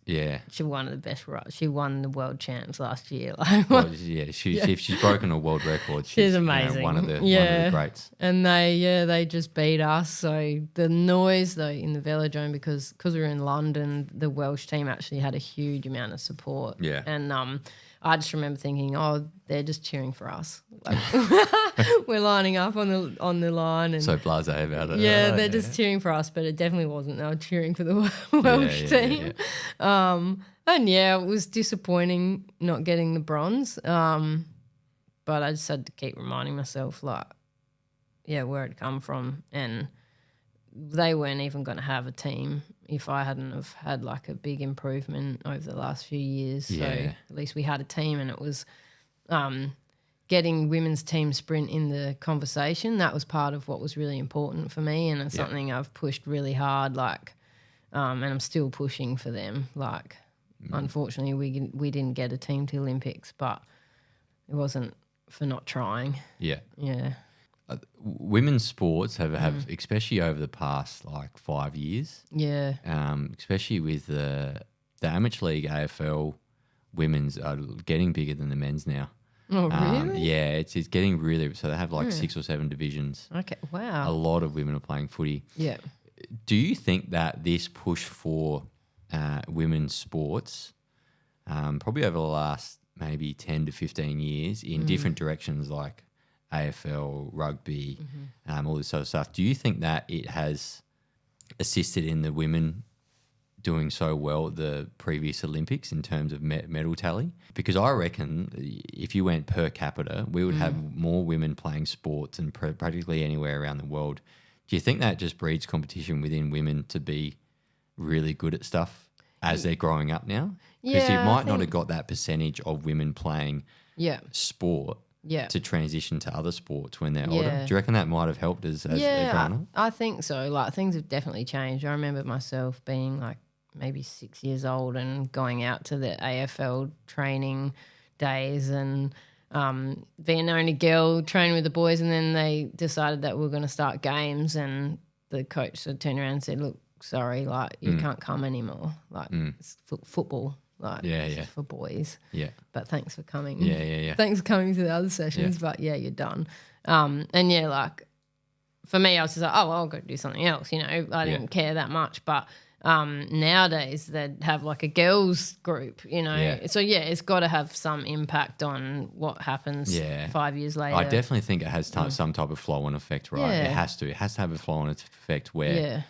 one of the best riders. She won the world champs last year. Like, if she's broken a world record, she's amazing. One of the greats. And they just beat us. So the noise though in the velodrome, because we were in London, the Welsh team actually had a huge amount of support. Yeah. And I just remember thinking, they're just cheering for us. Like, we're lining up on the line, and so blasé about it. Yeah, they're just cheering for us, but it definitely wasn't. They were cheering for the Welsh team. Yeah. And it was disappointing not getting the bronze. But I just had to keep reminding myself, like, where it come from, and they weren't even going to have a team if I hadn't have had like a big improvement over the last few years. So at least we had a team, and it was getting women's team sprint in the conversation. That was part of what was really important for me, and it's something I've pushed really hard, like, and I'm still pushing for them. Like, unfortunately, we didn't get a team to Olympics, but it wasn't for not trying. Yeah. Yeah. Women's sports have especially over the past like 5 years. Yeah. Especially with the amateur league AFL, women's are getting bigger than the men's now. Oh, really? Yeah, it's getting really. So they have like 6 or 7 divisions. Okay, wow. A lot of women are playing footy. Yeah. Do you think that this push for women's sports, probably over the last maybe 10 to 15 years in different directions like AFL, rugby, all this sort of stuff, do you think that it has assisted in the women doing so well at the previous Olympics in terms of medal tally? Because I reckon if you went per capita, we would have more women playing sports than practically anywhere around the world. Do you think that just breeds competition within women to be really good at stuff as they're growing up now? Because you might not have got that percentage of women playing sport to transition to other sports when they're older. Do you reckon that might have helped as they're growing up? I think so. Like, things have definitely changed. I remember myself being like maybe 6 years old and going out to the AFL training days and being the only girl training with the boys, and then they decided that we were going to start games, and the coach sort of turned around and said, look, sorry, like, you can't come anymore. Like, it's football. Like, it's just for boys. Yeah. But thanks for coming. Yeah. Thanks for coming to the other sessions, but you're done. Like, for me, I was just like, oh, well, I'll go do something else, I didn't care that much. But nowadays they'd have like a girls group, So, it's got to have some impact on what happens 5 years later. I definitely think it has some type of flow-on effect, right? Yeah. It has to have a flow-on effect where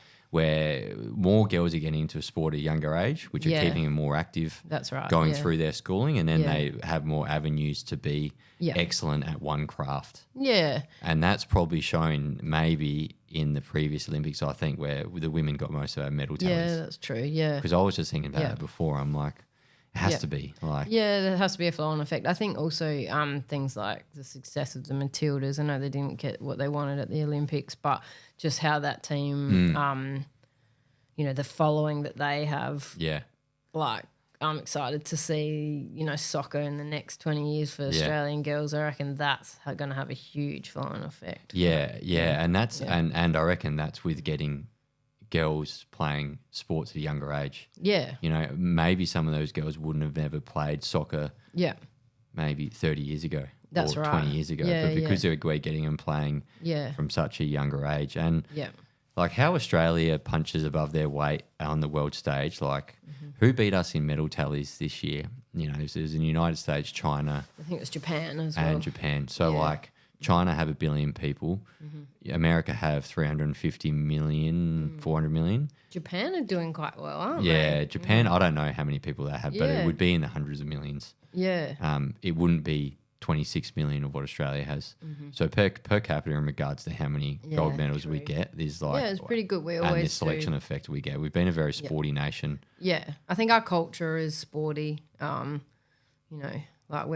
more girls are getting into a sport at a younger age, which are keeping them more active. That's right. Going through their schooling, and then they have more avenues to be excellent at one craft. Yeah. And that's probably shown maybe in the previous Olympics, I think, where the women got most of our medal tallies. Yeah, that's true, yeah. Because I was just thinking about it before. I'm like, it has to be. Like, yeah, there has to be a flow-on effect. I think also things like the success of the Matildas. I know they didn't get what they wanted at the Olympics, but just how that team, the following that they have. Yeah. Like, I'm excited to see, soccer in the next 20 years for Australian girls. I reckon that's going to have a huge flow-on effect. Yeah. And that's and I reckon that's with getting girls playing sports at a younger age. Yeah. You know, maybe some of those girls wouldn't have never played soccer Yeah. maybe 30 years ago That's or right. 20 years ago. Yeah, But because we're getting them playing Yeah. from such a younger age. And Yeah. like how Australia punches above their weight on the world stage, like who beat us in medal tallies this year? You know, there's in the United States, China, I think it was Japan as well. and Japan. So Yeah. like China have 1 billion people. America have 350 million, 400 million. Japan are doing quite well, aren't Yeah, they? Japan, I don't know how many people they have, but it Yeah. would be in the hundreds of millions. Yeah. It wouldn't be 26 million of what Australia has. So per capita in regards to how many gold Yeah, medals we true. get, there's like... Yeah, it's pretty good. We and always this selection do. effect we get. We've been a very sporty nation. Yeah, I think our culture is sporty. You know, like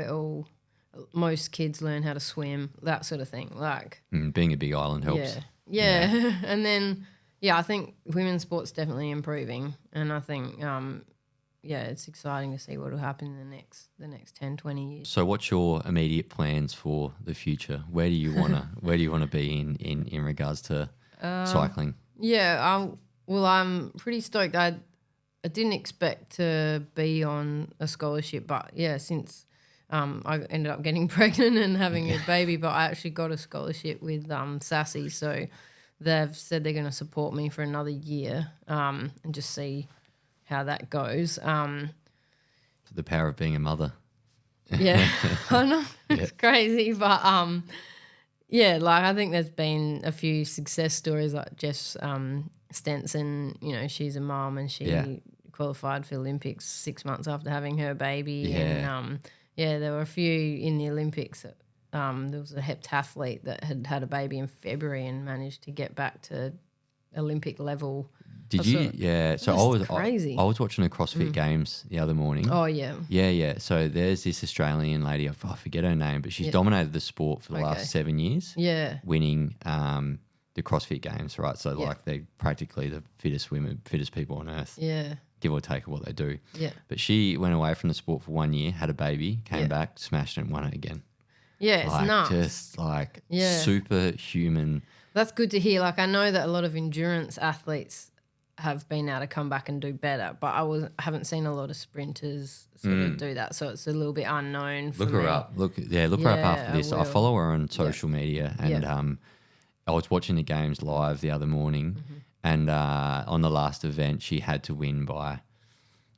most kids learn how to swim, that sort of thing. Like, Being a big island helps. yeah. And then, I think women's sport's definitely improving, and I think, it's exciting to see what will happen in the next 10, 20 years. So what's your immediate plans for the future? Where do you wanna be in regards to cycling? Yeah, I'm pretty stoked. I didn't expect to be on a scholarship, but since I ended up getting pregnant and having a baby, but I actually got a scholarship with Sassy, so they've said they're going to support me for another year and just see how that goes. The power of being a mother. Yeah, I know it's crazy, but like I think there's been a few success stories like Jess Stenson. You know, she's a mum and she qualified for Olympics 6 months after having her baby. Yeah. And there were a few in the Olympics. There was a heptathlete that had a baby in February and managed to get back to Olympic level. Did you? Yeah. So That's crazy. I was watching the CrossFit Games the other morning. Oh yeah. Yeah. So there's this Australian lady. I forget her name, but she's dominated the sport for the last 7 years. Yeah. Winning the CrossFit Games, right? So like they're practically the fittest people on earth. Yeah. Give or take what they do. Yeah. But she went away from the sport for 1 year, had a baby, came back, smashed it, and won it again. Yeah, it's Like, nuts. just like superhuman. That's good to hear. Like I know that a lot of endurance athletes have been able to come back and do better, but I haven't seen a lot of sprinters sort of do that. So it's a little bit unknown for Look me. her up. Look her up after this. I will. follow her on social media, and I was watching the games live the other morning, and on the last event, she had to win by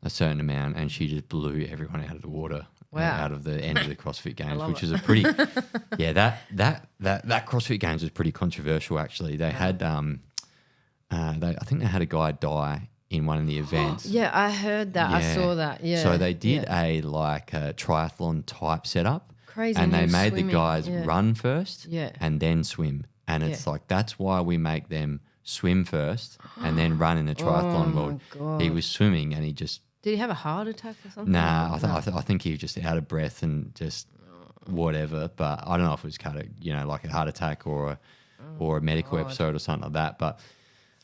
a certain amount, and she just blew everyone out of the water. Wow. Out of the end of the CrossFit Games, which is a pretty, that CrossFit Games was pretty controversial. Actually, they had, I think they had a guy die in one of the events. Yeah, I heard that. I saw that. Yeah. So they did a triathlon type setup. Crazy. And they made swimming. the guys run first Yeah. and then swim. And it's like, that's why we make them swim first and then run in the triathlon world. God. He was swimming and he just, Did he have a heart attack or something? nah, I think he was just out of breath and just whatever. But I don't know if it was like a heart attack or a medical episode or something like that. But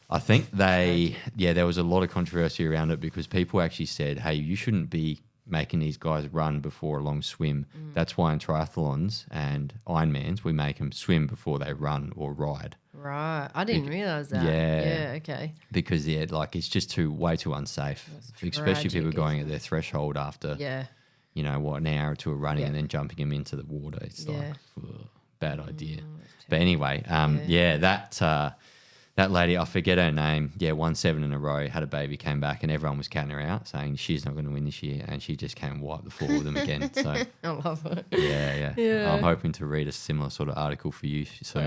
I think there was a lot of controversy around it because people actually said, hey, you shouldn't be making these guys run before a long swim. That's why in triathlons and Ironmans, we make them swim before they run or ride. Right. I didn't realise that. Yeah. Yeah, okay. Because, it's just way too unsafe, especially people tragic, going at their threshold after, Yeah. An hour or two of running and then jumping them into the water. It's like, ugh, bad idea. But anyway, that lady, I forget her name, won 7 in a row, had a baby, came back, and everyone was counting her out, saying she's not going to win this year, and she just came and wiped the floor with them again. So I love it. yeah. I'm hoping to read a similar sort of article for you soon.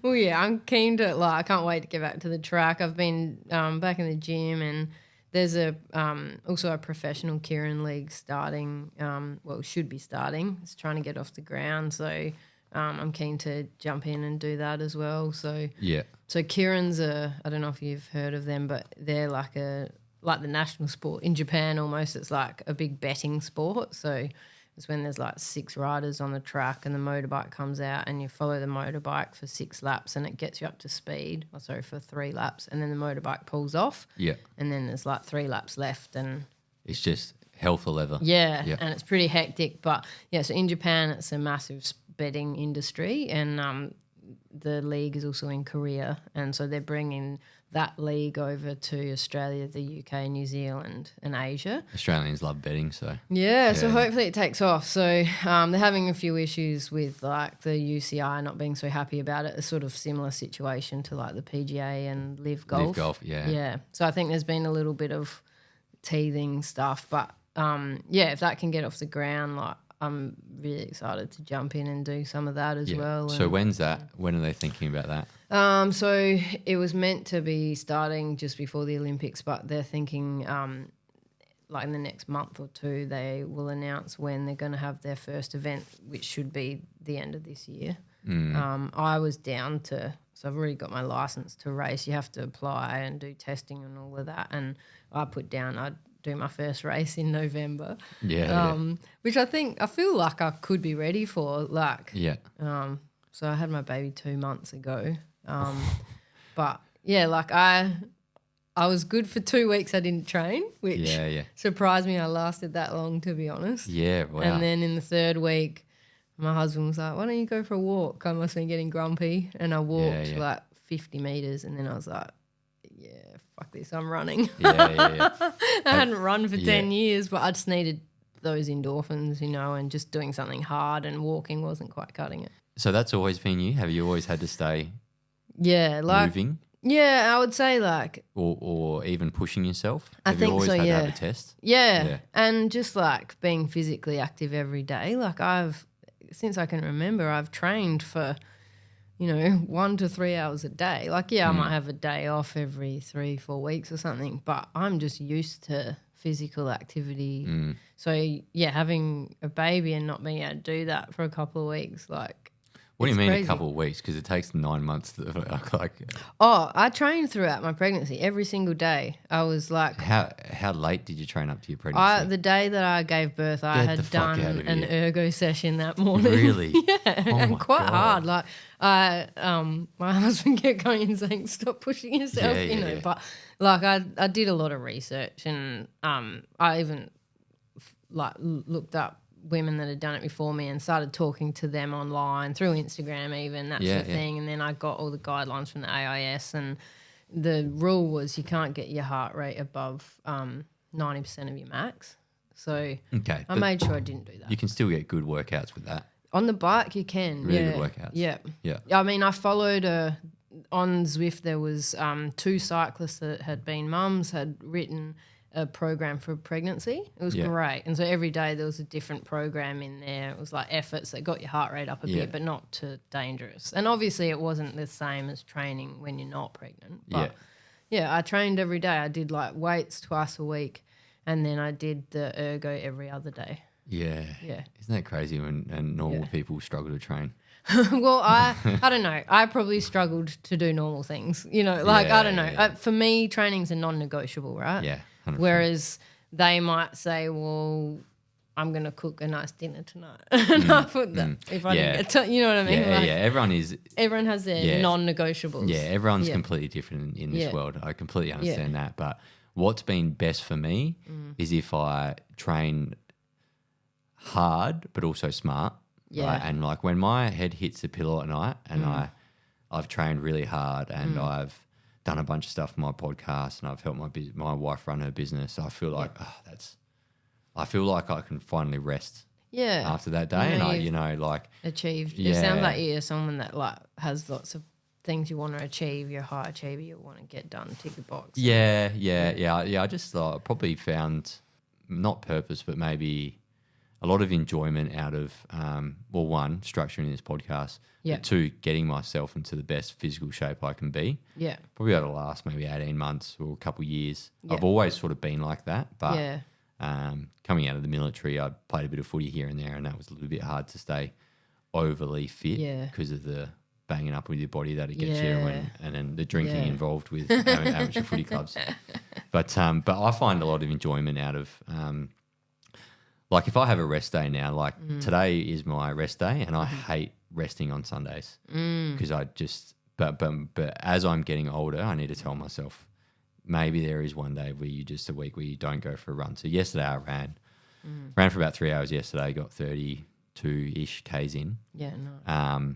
Well, yeah, I'm keen to, I can't wait to get back to the track. I've been back in the gym, and there's also a professional Keirin League starting, should be starting. It's trying to get off the ground, so I'm keen to jump in and do that as well. So So Keirin's I don't know if you've heard of them, but they're like the national sport in Japan almost. It's like a big betting sport. So it's when there's 6 riders on the track and the motorbike comes out and you follow the motorbike for 6 laps and it gets you up to speed. For 3 laps, and then the motorbike pulls off. Yeah. And then there's 3 laps left and It's just hell for leather. Yeah, and it's pretty hectic. But, so in Japan it's a massive betting industry, and the league is also in Korea, and so they're bringing that league over to Australia, the UK, New Zealand and Asia. Australians love betting, so. Yeah, so hopefully it takes off. So they're having a few issues with like the UCI not being so happy about it. A sort of similar situation to like the PGA and Live Golf. Live Golf, yeah. Yeah, so I think there's been a little bit of teething stuff. But, if that can get off the ground, like I'm really excited to jump in and do some of that as well. So when's that? When are they thinking about that? So it was meant to be starting just before the Olympics, but they're thinking like in the next month or two they will announce when they're going to have their first event, which should be the end of this year. I was down to, so I've already got my license to race. You have to apply and do testing and all of that, and I put down I'd do my first race in November. Which I feel like I could be ready for. Like, so I had my baby 2 months ago. But yeah, like I was good for 2 weeks. I didn't train, which surprised me. I lasted that long, to be honest. Yeah, wow. And then in the 3rd week, my husband was like, "Why don't you go for a walk?" I must have been getting grumpy, and I walked like 50 meters, and then I was like, "Yeah, fuck this, I'm running." I hadn't run for 10 years, but I just needed those endorphins, and just doing something hard, and walking wasn't quite cutting it. So that's always been you? Have you always had to stay moving? Yeah, I would say like... Or even pushing yourself? Have you always had to have a test? Yeah, and just like being physically active every day. Like since I can remember, I've trained for... 1 to 3 hours a day. Like, I might have a day off every 3-4 weeks or something, but I'm just used to physical activity. So, having a baby and not being able to do that for a couple of weeks, like... What do you mean crazy. A couple of weeks? Because it takes 9 months to like... Oh, I trained throughout my pregnancy every single day. I was like... How late did you train up to your pregnancy? The day that I gave birth, I had done an ergo session that morning. Really? And quite hard. Like, my husband kept going and saying, "Stop pushing yourself," But like, I did a lot of research, and I even like looked up women that had done it before me and started talking to them online through Instagram, even that sort of thing. And then I got all the guidelines from the AIS, and the rule was you can't get your heart rate above 90% of your max. So I made sure I didn't do that. You can still get good workouts with that. On the bike, you can. Really good workouts. Yeah. I mean, I followed on Zwift. There was 2 cyclists that had been mums, had written a program for pregnancy. It was great. And so every day there was a different program in there. It was like efforts that got your heart rate up a bit, but not too dangerous. And obviously it wasn't the same as training when you're not pregnant. But I trained every day. I did like weights twice a week, and then I did the ergo every other day. Yeah. Isn't that crazy when normal people struggle to train? Well, I don't know. I probably struggled to do normal things. I don't know. For me, training's a non-negotiable, right? Yeah. 100%. Whereas they might say, well, I'm going to cook a nice dinner tonight. And I put that. If I didn't get you know what I mean? Everyone has their non-negotiables. Yeah, everyone's completely different in this world. I completely understand that. But what's been best for me is if I train hard but also smart. Yeah. Right? And like when my head hits the pillow at night and I've trained really hard and I've done a bunch of stuff for my podcast and I've helped my wife run her business, I feel like I feel like I can finally rest after that day, and I achieved. It sounds like you're someone that like has lots of things you want to achieve. You're a high achiever. You want to get done, tick the box. I just probably found not purpose, but maybe a lot of enjoyment out of, one, structuring this podcast, but 2, getting myself into the best physical shape I can be. Yeah. Probably over the last maybe 18 months or a couple of years. I've always sort of been like that, but coming out of the military, I played a bit of footy here and there, and that was a little bit hard to stay overly fit because of the banging up with your body that it gets you, and then the drinking involved with amateur footy clubs. But I find a lot of enjoyment out of like if I have a rest day now, like today is my rest day, and I hate resting on Sundays because I just but as I'm getting older, I need to tell myself maybe there is one day where a week where you don't go for a run. So yesterday I ran for about 3 hours yesterday, got 32-ish Ks in. Yeah, no.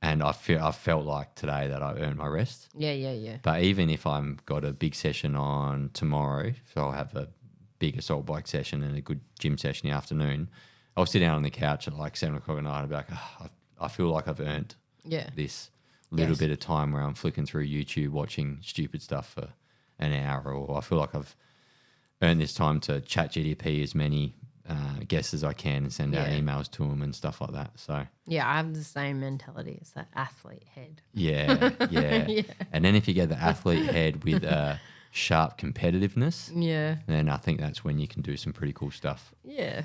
And I felt like today that I earned my rest. Yeah. But even if I'm got a big session on tomorrow, so I'll have a big assault bike session and a good gym session in the afternoon, I'll sit down on the couch at like 7 o'clock at night and be like, I feel like I've earned this little bit of time where I'm flicking through YouTube watching stupid stuff for an hour, or I feel like I've earned this time to chat GDP as many guests as I can and send out emails to them and stuff like that. So yeah, I have the same mentality as that athlete head. Yeah. And then if you get the athlete head with sharp competitiveness, then I think that's when you can do some pretty cool stuff. Yeah,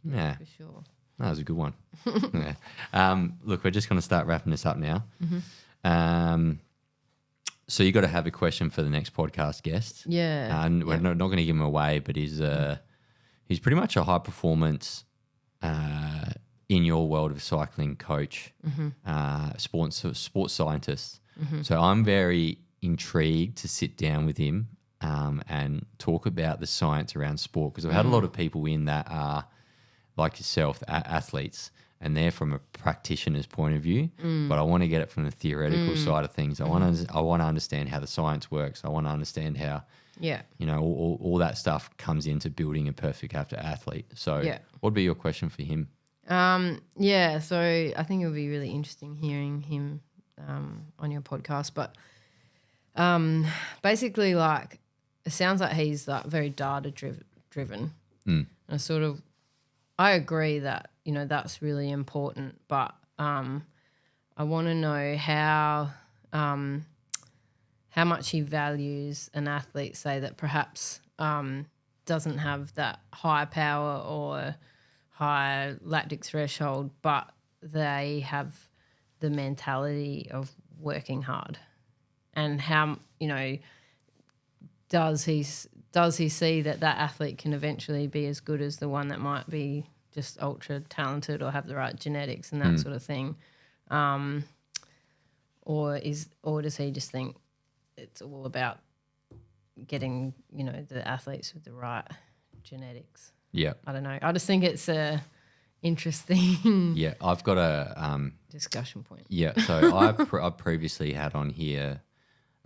for sure. That was a good one. Look, we're just going to start wrapping this up now. So you got to have a question for the next podcast guest. Yeah. And we're not going to give him away, but he's pretty much a high performance in your world of cycling coach, sports scientist. So I'm very intrigued to sit down with him and talk about the science around sport, because I've had a lot of people in that are like yourself, athletes, and they're from a practitioner's point of view, but I want to get it from the theoretical side of things. I want to understand how the science works. I want to understand how, all that stuff comes into building a perfect athlete. So what would be your question for him? So I think it'll be really interesting hearing him on your podcast. But basically, like, it sounds like he's like very data driven. And I agree that, that's really important, but I want to know how much he values an athlete, say, that perhaps doesn't have that high power or high lactic threshold, but they have the mentality of working hard. And how, does he see that athlete can eventually be as good as the one that might be just ultra talented or have the right genetics and that sort of thing, or does he just think it's all about getting the athletes with the right genetics? Yeah, I don't know. I just think it's a interesting. Yeah, I've got a discussion point. Yeah, so I previously had on here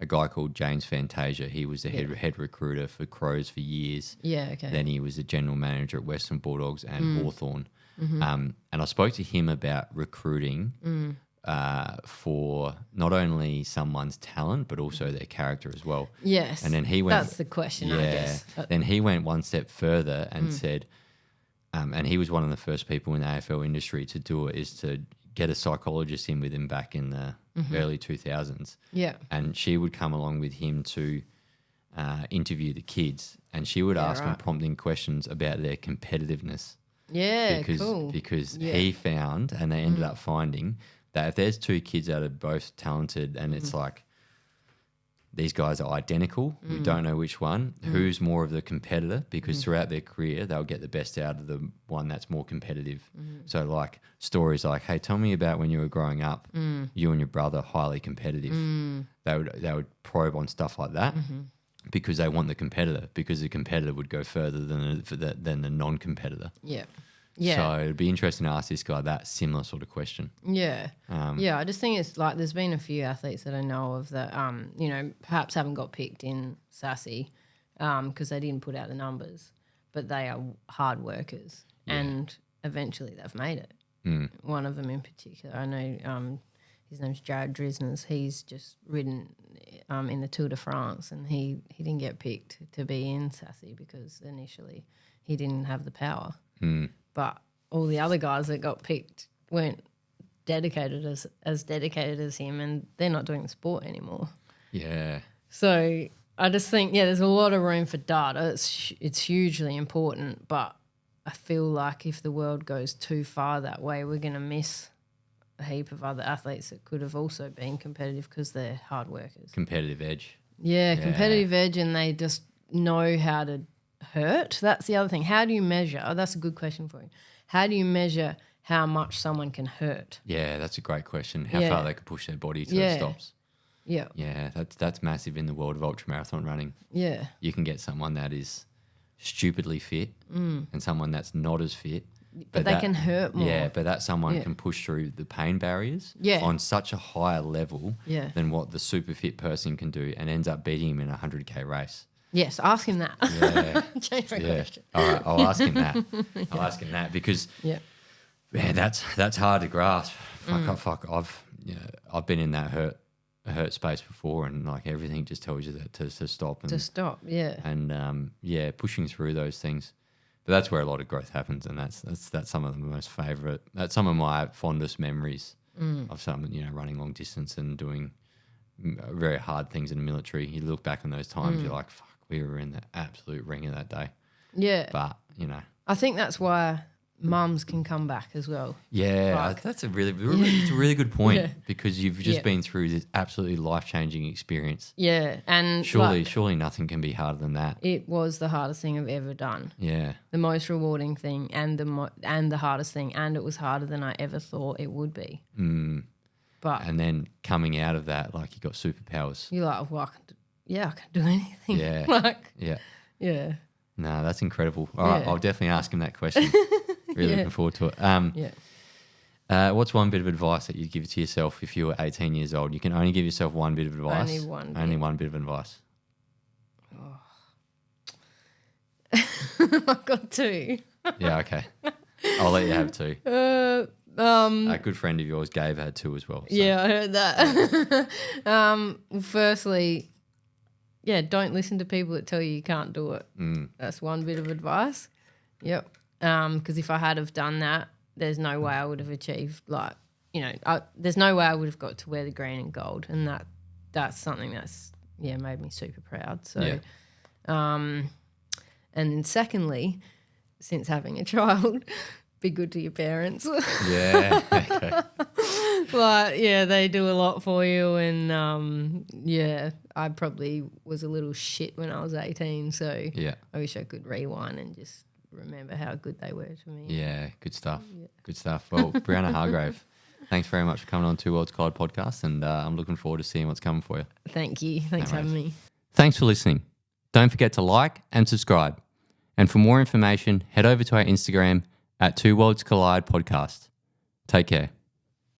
a guy called James Fantasia. He was the head recruiter for Crows for years. Yeah, okay. Then he was the general manager at Western Bulldogs and Hawthorn. And I spoke to him about recruiting for not only someone's talent but also their character as well. Yes. And then he went. That's the question, I guess. Then he went one step further and said, and he was one of the first people in the AFL industry to do it, is to get a psychologist in with him back in the early 2000s. Yeah. And she would come along with him to interview the kids, and she would ask them prompting questions about their competitiveness. Yeah, because he found, and they ended up finding, that if there's two kids that are both talented and it's like these guys are identical, we don't know which one, who's more of the competitor, because throughout their career they'll get the best out of the one that's more competitive. So like stories like, hey, tell me about when you were growing up, you and your brother highly competitive. They would probe on stuff like that because they want the competitor, because the competitor would go further than the non-competitor. Yeah. So it'd be interesting to ask this guy that similar sort of question. Yeah. I just think it's like there's been a few athletes that I know of that, perhaps haven't got picked in SASI because they didn't put out the numbers, but they are hard workers and eventually they've made it. One of them in particular, I know his name's Jared Drisners. He's just ridden in the Tour de France and he didn't get picked to be in SASI because initially he didn't have the power. But all the other guys that got picked weren't dedicated as dedicated as him, and they're not doing the sport anymore. Yeah. So I just think, there's a lot of room for data. It's hugely important, but I feel like if the world goes too far that way, we're going to miss a heap of other athletes that could have also been competitive because they're hard workers. Competitive edge. Yeah, competitive edge, and they just know how to hurt. That's the other thing. How do you measure? Oh, that's a good question for you. How do you measure how much someone can hurt? Yeah, that's a great question. How far they can push their body till it stops. Yeah. Yeah, that's massive in the world of ultramarathon running. Yeah. You can get someone that is stupidly fit and someone that's not as fit, but they can hurt more. Yeah, but that someone can push through the pain barriers on such a higher level than what the super fit person can do, and ends up beating him in a 100K race. Yes, ask him that. Yeah. Change my question. All right, I'll ask him that. I'll ask him that because that's hard to grasp. Fuck, I've been in that hurt space before, and like everything just tells you that to stop and and pushing through those things. But that's where a lot of growth happens, and that's some of the most favourite. That's some of my fondest memories of running long distance and doing very hard things in the military. You look back on those times, you're like, fuck, we were in the absolute ringer that day. Yeah, but I think that's why mums can come back as well. Yeah, that's a really good point because you've just been through this absolutely life-changing experience. Yeah, and surely nothing can be harder than that. It was the hardest thing I've ever done. Yeah, the most rewarding thing, and the hardest thing, and it was harder than I ever thought it would be. But and then coming out of that, like you got superpowers. You're like, well, I can do anything. Yeah, yeah. No, that's incredible. All right, I'll definitely ask him that question. Really looking forward to it. What's one bit of advice that you'd give to yourself if you were 18 years old? You can only give yourself one bit of advice. Only one bit of advice. I've got two. Yeah, okay. I'll let you have two. A good friend of yours, Gabe, had two as well. So. Yeah, I heard that. Firstly, don't listen to people that tell you can't do it. That's one bit of advice. Yep. Because if I had have done that, there's no way I would have achieved, there's no way I would have got to wear the green and gold, and that's something that's made me super proud. So, and then secondly, since having a child, be good to your parents. Yeah. Okay. They do a lot for you, and I probably was a little shit when I was 18, so I wish I could rewind and just remember how good they were to me. Yeah, good stuff. Good stuff. Well, Breanna Hargrave, thanks very much for coming on Two Worlds Collide podcast, and I'm looking forward to seeing what's coming for you. Thank you. Thanks for having me. Thanks for listening. Don't forget to like and subscribe. And for more information, head over to our Instagram at Two Worlds Collide podcast. Take care.